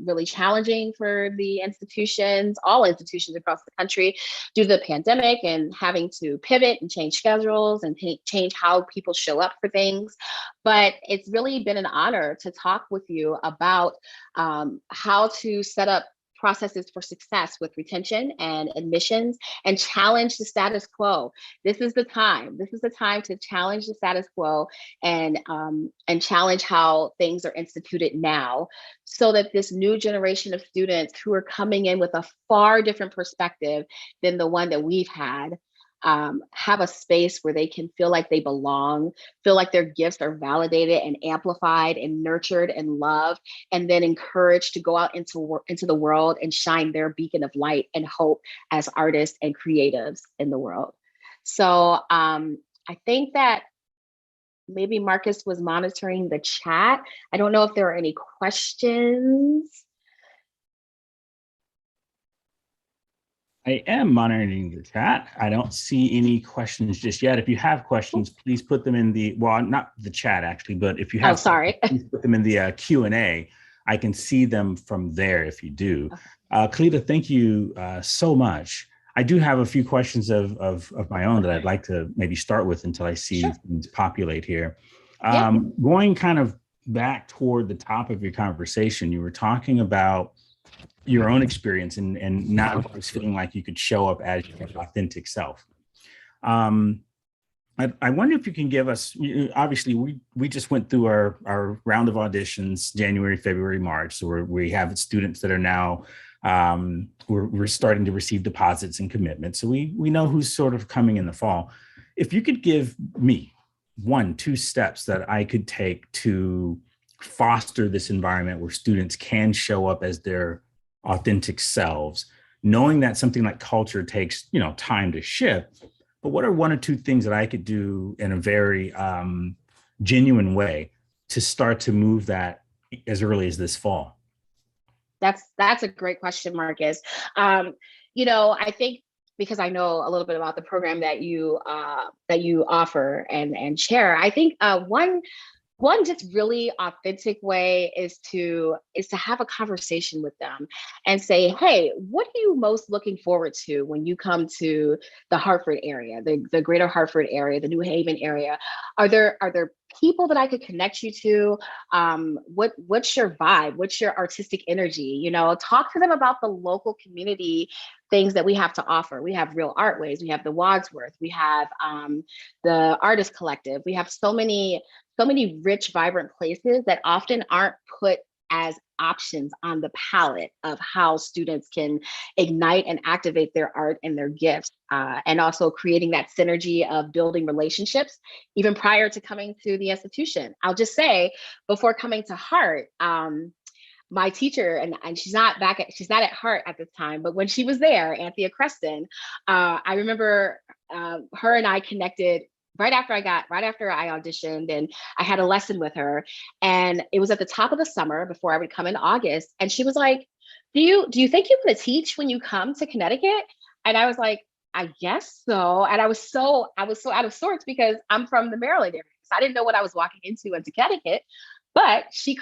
really challenging for the institutions, all institutions across the country, due to the pandemic and having to pivot and change schedules and change how people show up for things. But it's really been an honor to talk with you about how to set up processes for success with retention and admissions, and challenge the status quo. This is the time. This is the time to challenge the status quo and challenge how things are instituted now, so that this new generation of students who are coming in with a far different perspective than the one that we've had, have a space where they can feel like they belong, feel like their gifts are validated and amplified and nurtured and loved, and then encouraged to go out into the world and shine their beacon of light and hope as artists and creatives in the world. So I think that maybe Marcus was monitoring the chat. I don't know if there are any questions. I am monitoring the chat. I don't see any questions just yet. If you have questions, please put them in not the chat actually, but if you have, please put them in the Q&A. I can see them from there if you do. Kalita, thank you so much. I do have a few questions of my own that I'd like to maybe start with until I see things populate here. Going kind of back toward the top of your conversation, you were talking about your own experience and not always feeling like you could show up as your authentic self. I wonder if you can give us, obviously we just went through our round of auditions, January, February, March. So we have students that are now, we're starting to receive deposits and commitments. So we know who's sort of coming in the fall. If you could give me 1-2 steps that I could take to foster this environment where students can show up as their authentic selves, knowing that something like culture takes, time to shift, but what are 1 or 2 things that I could do in a very genuine way to start to move that as early as this fall? That's a great question, Marcus. I think because I know a little bit about the program that you offer and share, I think one just really authentic way is to have a conversation with them and say, hey, what are you most looking forward to when you come to the Hartford area, the greater Hartford area, the New Haven area? Are there people that I could connect you to? What's your vibe? What's your artistic energy? Talk to them about the local community things that we have to offer. We have Real Artways, we have the Wadsworth, we have the Artist Collective. We have so many rich, vibrant places that often aren't put as options on the palette of how students can ignite and activate their art and their gifts, and also creating that synergy of building relationships even prior to coming to the institution. I'll just say, before coming to Hart, my teacher, and she's not at Hart at this time, but when she was there, Anthea Creston, I remember her and I connected right after I auditioned, and I had a lesson with her, and it was at the top of the summer before I would come in August, and she was like, do you think you want to teach when you come to Connecticut? And I was like, I guess so. And I was so out of sorts because I'm from the Maryland area, so I didn't know what I was walking into Connecticut. But she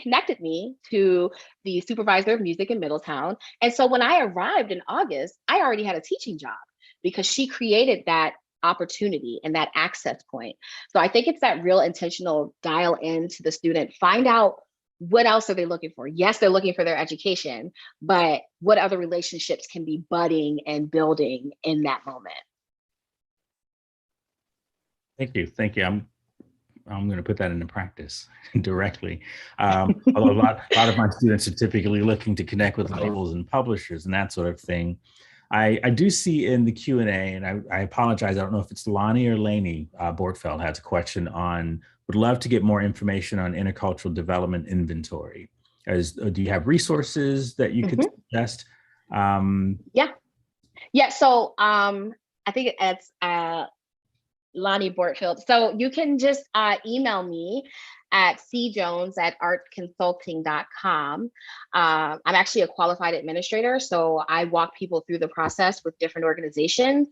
connected me to the supervisor of music in Middletown. And so when I arrived in August, I already had a teaching job because she created that opportunity and that access point. So I think it's that real intentional dial in to the student, find out what else are they looking for. Yes, they're looking for their education, but what other relationships can be budding and building in that moment? Thank you. Thank you. I'm going to put that into practice directly. Although a lot of my students are typically looking to connect with labels and publishers and that sort of thing. I do see in the Q&A, and I apologize, I don't know if it's Lonnie or Lainey Bortfeld has a question on, would love to get more information on intercultural development inventory. Do you have resources that you could suggest? Yeah. So I think it's Lonnie Bortfield. So you can just email me at cjones@artconsulting.com. I'm actually a qualified administrator, so I walk people through the process with different organizations,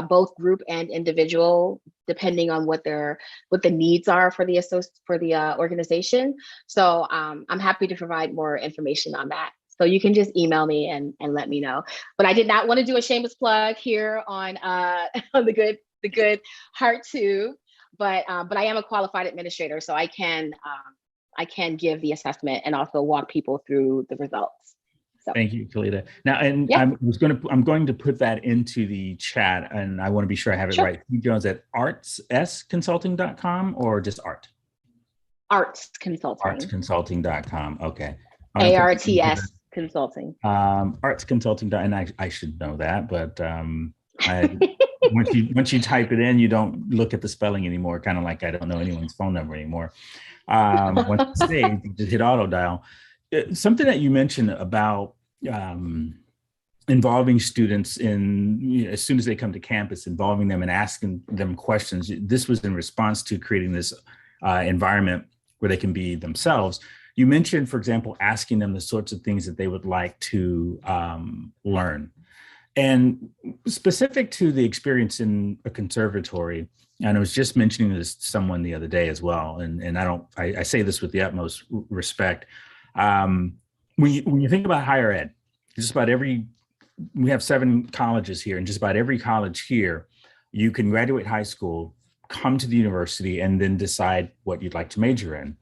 both group and individual, depending on what the needs are for the organization. So I'm happy to provide more information on that. So you can just email me and let me know. But I did not want to do a shameless plug here on on the good Heart Tube, but I am a qualified administrator, so I can give the assessment and also walk people through the results. So thank you, Kalita. Now, and yeah. I'm going to put that into the chat, and I want to be sure I have it right. Jones at artsconsulting.com or just art? Arts Consulting. Artsconsulting.com. Okay. ARTS Consulting. Arts Consulting, and I should know that, but once you type it in, you don't look at the spelling anymore. Kind of like I don't know anyone's phone number anymore. Once it's saved, you just hit auto dial. Something that you mentioned about involving students in, as soon as they come to campus, involving them and asking them questions. This was in response to creating this environment where they can be themselves. You mentioned, for example, asking them the sorts of things that they would like to learn. And specific to the experience in a conservatory, and I was just mentioning this to someone the other day as well, and I say this with the utmost respect. When you think about higher ed, we have 7 colleges here, and just about every college here, you can graduate high school, come to the university, and then decide what you'd like to major in.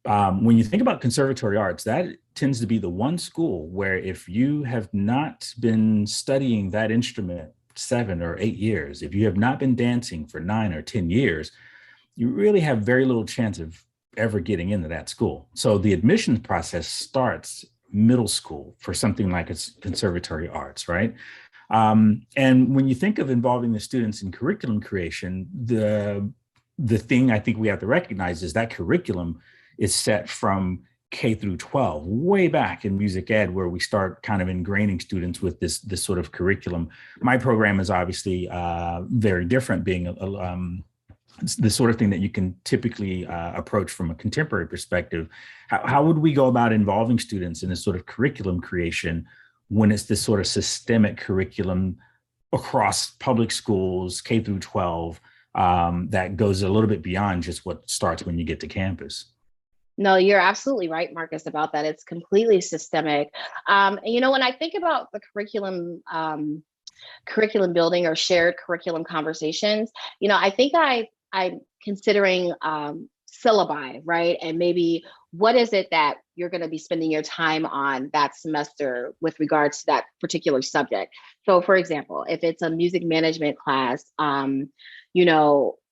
When you think about conservatory arts, that tends to be the one school where if you have not been studying that instrument 7 or 8 years, if you have not been dancing for 9 or 10 years, you really have very little chance of ever getting into that school. So the admissions process starts middle school for something like it's conservatory arts, right? And when you think of involving the students in curriculum creation, the thing I think we have to recognize is that curriculum is set from K through 12, way back in music ed, where we start kind of ingraining students with this sort of curriculum. My program is obviously very different, being It's the sort of thing that you can typically approach from a contemporary perspective. How would we go about involving students in this sort of curriculum creation when it's this sort of systemic curriculum across public schools, K through 12, that goes a little bit beyond just what starts when you get to campus? No, you're absolutely right, Marcus, about that. It's completely systemic. When I think about the curriculum building or shared curriculum conversations, I think I'm considering syllabi, right? And maybe what is it that you're going to be spending your time on that semester with regards to that particular subject? So, for example, if it's a music management class,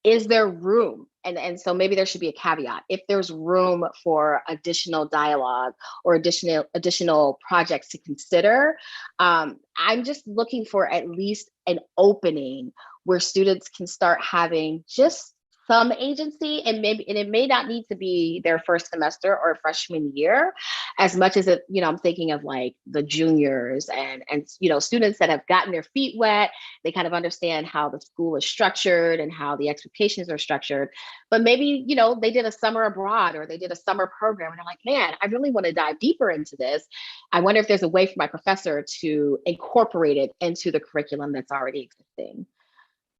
is there room? And so maybe there should be a caveat. If there's room for additional dialogue or additional projects to consider, I'm just looking for at least an opening where students can start having just some agency, and it may not need to be their first semester or freshman year, as much as I'm thinking of like the juniors and students that have gotten their feet wet. They kind of understand how the school is structured and how the expectations are structured. But maybe, they did a summer abroad or they did a summer program and they're like, man, I really want to dive deeper into this. I wonder if there's a way for my professor to incorporate it into the curriculum that's already existing.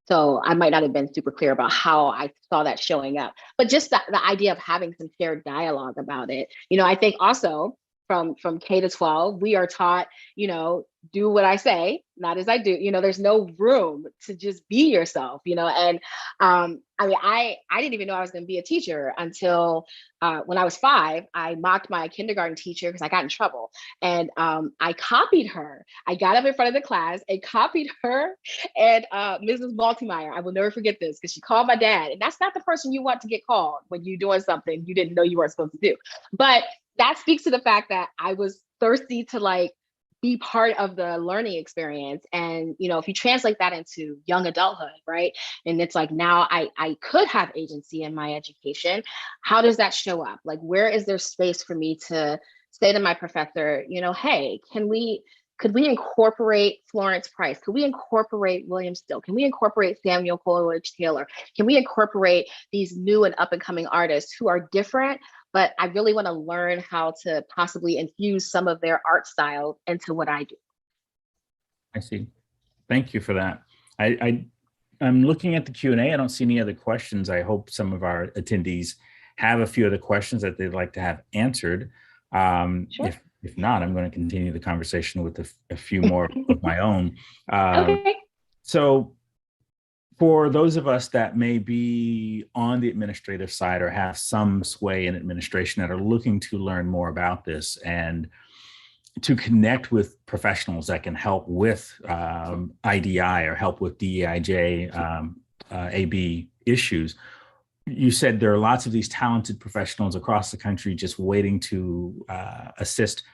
So I might not have been super clear about how I saw that showing up, but just the idea of having some shared dialogue about it. I think also from K to 12, we are taught, do what I say, not as I do. There's no room to just be yourself, and I didn't even know I was going to be a teacher until when I was 5. I mocked my kindergarten teacher because I got in trouble, and I copied her. I got up in front of the class and copied her and Mrs. Baltimore. I will never forget this because she called my dad, and that's not the person you want to get called when you're doing something you didn't know you weren't supposed to do. But that speaks to the fact that I was thirsty to like be part of the learning experience. And, if you translate that into young adulthood, right? And it's like, now I could have agency in my education. How does that show up? Like, where is there space for me to say to my professor, hey, could we incorporate Florence Price? Could we incorporate William Still? Can we incorporate Samuel Coleridge Taylor? Can we incorporate these new and up and coming artists who are different, but I really want to learn how to possibly infuse some of their art style into what I do? I see. Thank you for that. I'm looking at the Q&A. I don't see any other questions. I hope some of our attendees have a few other questions that they'd like to have answered. Sure. If not, I'm going to continue the conversation with a few more of my own. Okay. So for those of us that may be on the administrative side or have some sway in administration that are looking to learn more about this and to connect with professionals that can help with IDI or help with DEIJ, AB issues, you said there are lots of these talented professionals across the country just waiting to assist.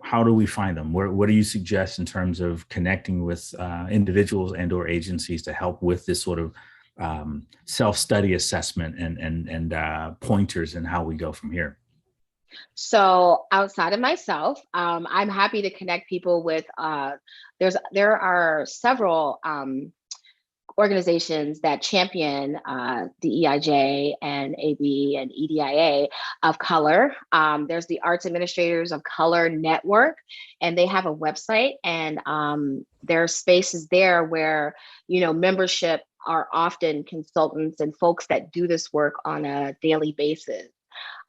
How do we find them? What do you suggest in terms of connecting with individuals and or agencies to help with this sort of self-study assessment and pointers and how we go from here? So outside of myself, I'm happy to connect people with, there are several organizations that champion DEIJ and AB and EDIA of color. There's the Arts Administrators of Color Network, and they have a website, and there are spaces there where, membership are often consultants and folks that do this work on a daily basis.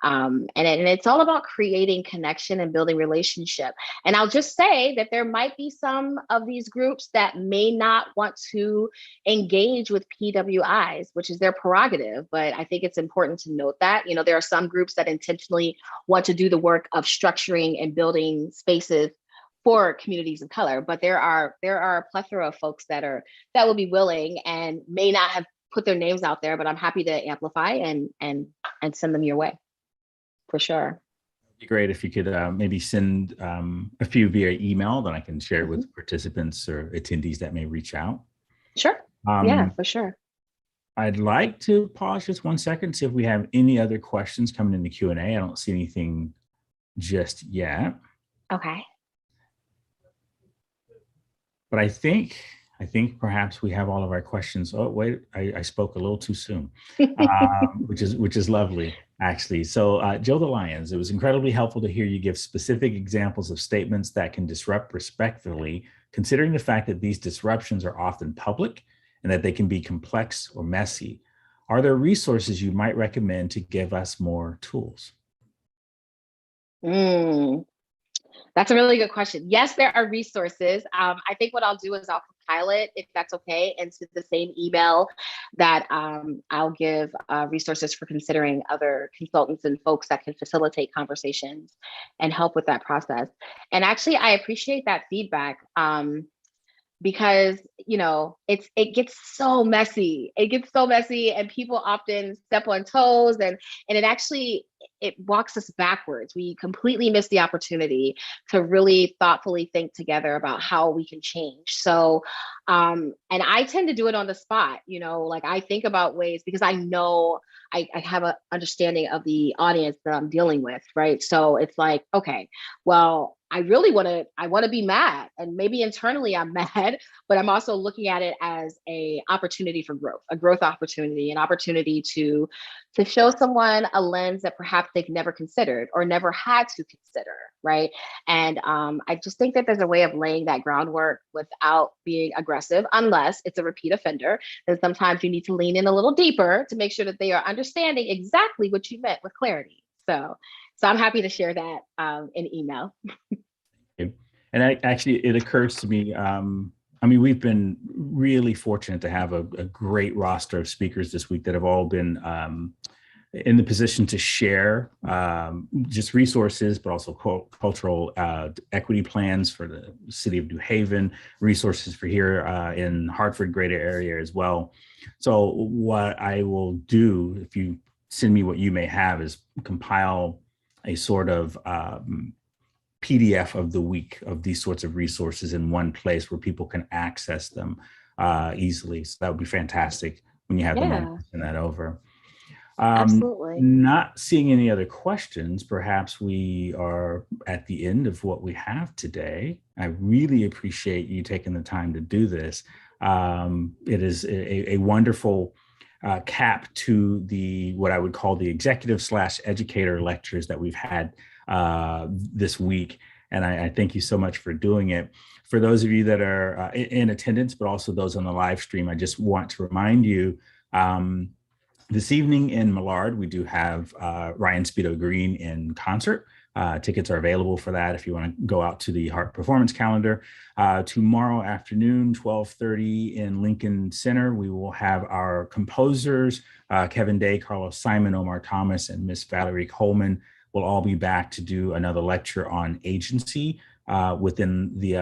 And it's all about creating connection and building relationship. And I'll just say that there might be some of these groups that may not want to engage with PWIs, which is their prerogative. But I think it's important to note that, there are some groups that intentionally want to do the work of structuring and building spaces for communities of color. But there are a plethora of folks that will be willing and may not have put their names out there, but I'm happy to amplify and send them your way. For sure. It'd be great if you could maybe send a few via email, then I can share it with participants or attendees that may reach out. Sure. Yeah, for sure. I'd like to pause just 1 second, see if we have any other questions coming in the Q&A. I don't see anything just yet. Okay. But I think I think perhaps we have all of our questions. Oh, wait, I spoke a little too soon, which is lovely, actually. So, Jill the Lyons, it was incredibly helpful to hear you give specific examples of statements that can disrupt respectfully, considering the fact that these disruptions are often public and that they can be complex or messy. Are there resources you might recommend to give us more tools? Mm. That's a really good question. Yes, there are resources. I think what I'll do is I'll compile it, if that's okay, into the same email that I'll give resources for considering other consultants and folks that can facilitate conversations and help with that process. And actually, I appreciate that feedback. Because it gets so messy. It gets so messy, and people often step on toes, and it walks us backwards. We completely miss the opportunity to really thoughtfully think together about how we can change. So and I tend to do it on the spot, like I think about ways, because I know I have an understanding of the audience that I'm dealing with, right? So it's like, okay, well, I want to be mad, and maybe internally I'm mad, but I'm also looking at it as a opportunity for growth, a growth opportunity, an opportunity to show someone a lens that perhaps they've never considered or never had to consider, right? And I just think that there's a way of laying that groundwork without being aggressive, unless it's a repeat offender. And sometimes you need to lean in a little deeper to make sure that they are understanding exactly what you meant with clarity. So I'm happy to share that in email. And actually, it occurs to me. I mean, we've been really fortunate to have a great roster of speakers this week that have all been in the position to share just resources, but also cultural equity plans for the city of New Haven, resources for here in Hartford greater area as well. So what I will do, if you send me what you may have, is compile a sort of PDF of the week of these sorts of resources in one place where people can access them easily. So that would be fantastic when you have the moment Yeah, to send that over. absolutely. Not seeing any other questions, perhaps we are at the end of what we have today. I really appreciate you taking the time to do this. It is a wonderful cap to the what I would call the executive/educator lectures that we've had this week. And I thank you so much for doing it. For those of you that are in attendance, but also those on the live stream, I just want to remind you this evening in Millard, we do have Ryan Speedo Green in concert. Tickets are available for that if you want to go out to the Heart Performance calendar. Tomorrow afternoon, 12:30 in Lincoln Center, we will have our composers, Kevin Day, Carlos Simon, Omar Thomas, and Miss Valerie Coleman will all be back to do another lecture on agency within the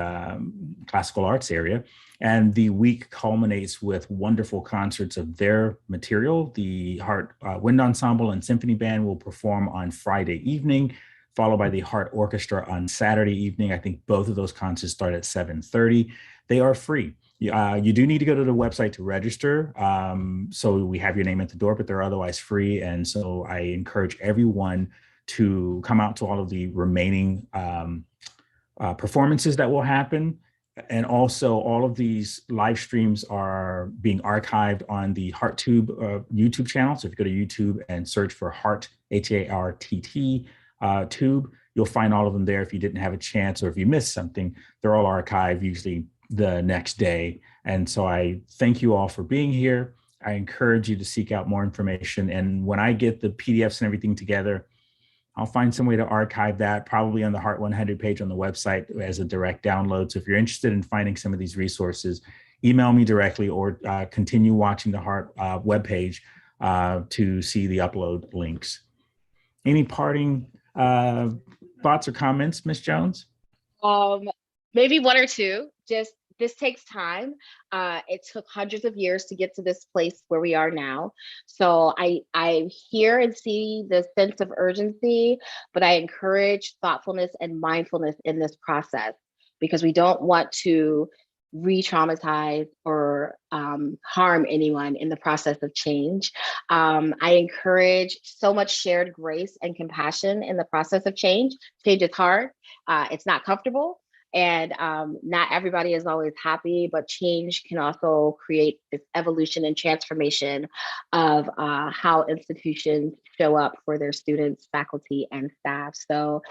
classical arts area. And the week culminates with wonderful concerts of their material. The Heart Wind Ensemble and Symphony Band will perform on Friday evening, followed by the Heart Orchestra on Saturday evening. I think both of those concerts start at 7:30. They are free. You do need to go to the website to register. So we have your name at the door, but they're otherwise free. And so I encourage everyone to come out to all of the remaining performances that will happen. And also all of these live streams are being archived on the HeartTube YouTube channel. So if you go to YouTube and search for Heart, HARTT tube, you'll find all of them there. If you didn't have a chance or if you missed something, they're all archived usually the next day. And so I thank you all for being here. I encourage you to seek out more information. And when I get the PDFs and everything together, I'll find some way to archive that, probably on the Heart 100 page on the website as a direct download. So if you're interested in finding some of these resources, email me directly or continue watching the Heart webpage to see the upload links. Any parting thoughts or comments, Ms. Jones? Maybe one or two. Just this takes time. It took hundreds of years to get to this place where we are now. So I hear and see the sense of urgency, but I encourage thoughtfulness and mindfulness in this process, because we don't want to re-traumatize or harm anyone in the process of change. I encourage so much shared grace and compassion in the process of change. Change is hard. It's not comfortable. And not everybody is always happy, but change can also create this evolution and transformation of how institutions show up for their students, faculty, and staff. So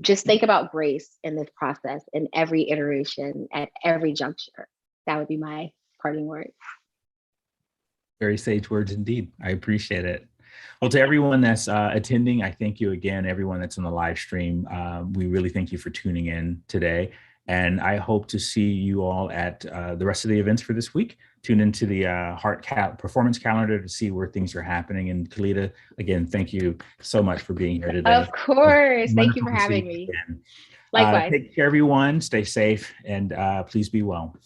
just think about grace in this process, in every iteration, at every juncture. That would be my parting words. Very sage words indeed. I appreciate it. Well, to everyone that's attending, I thank you again. Everyone that's on the live stream, we really thank you for tuning in today. And I hope to see you all at the rest of the events for this week. Tune into the performance calendar to see where things are happening. And Kalita, again, thank you so much for being here today. Of course. Thank you Wonderful for to see having you me. again. Likewise. Take care, everyone. Stay safe, and please be well.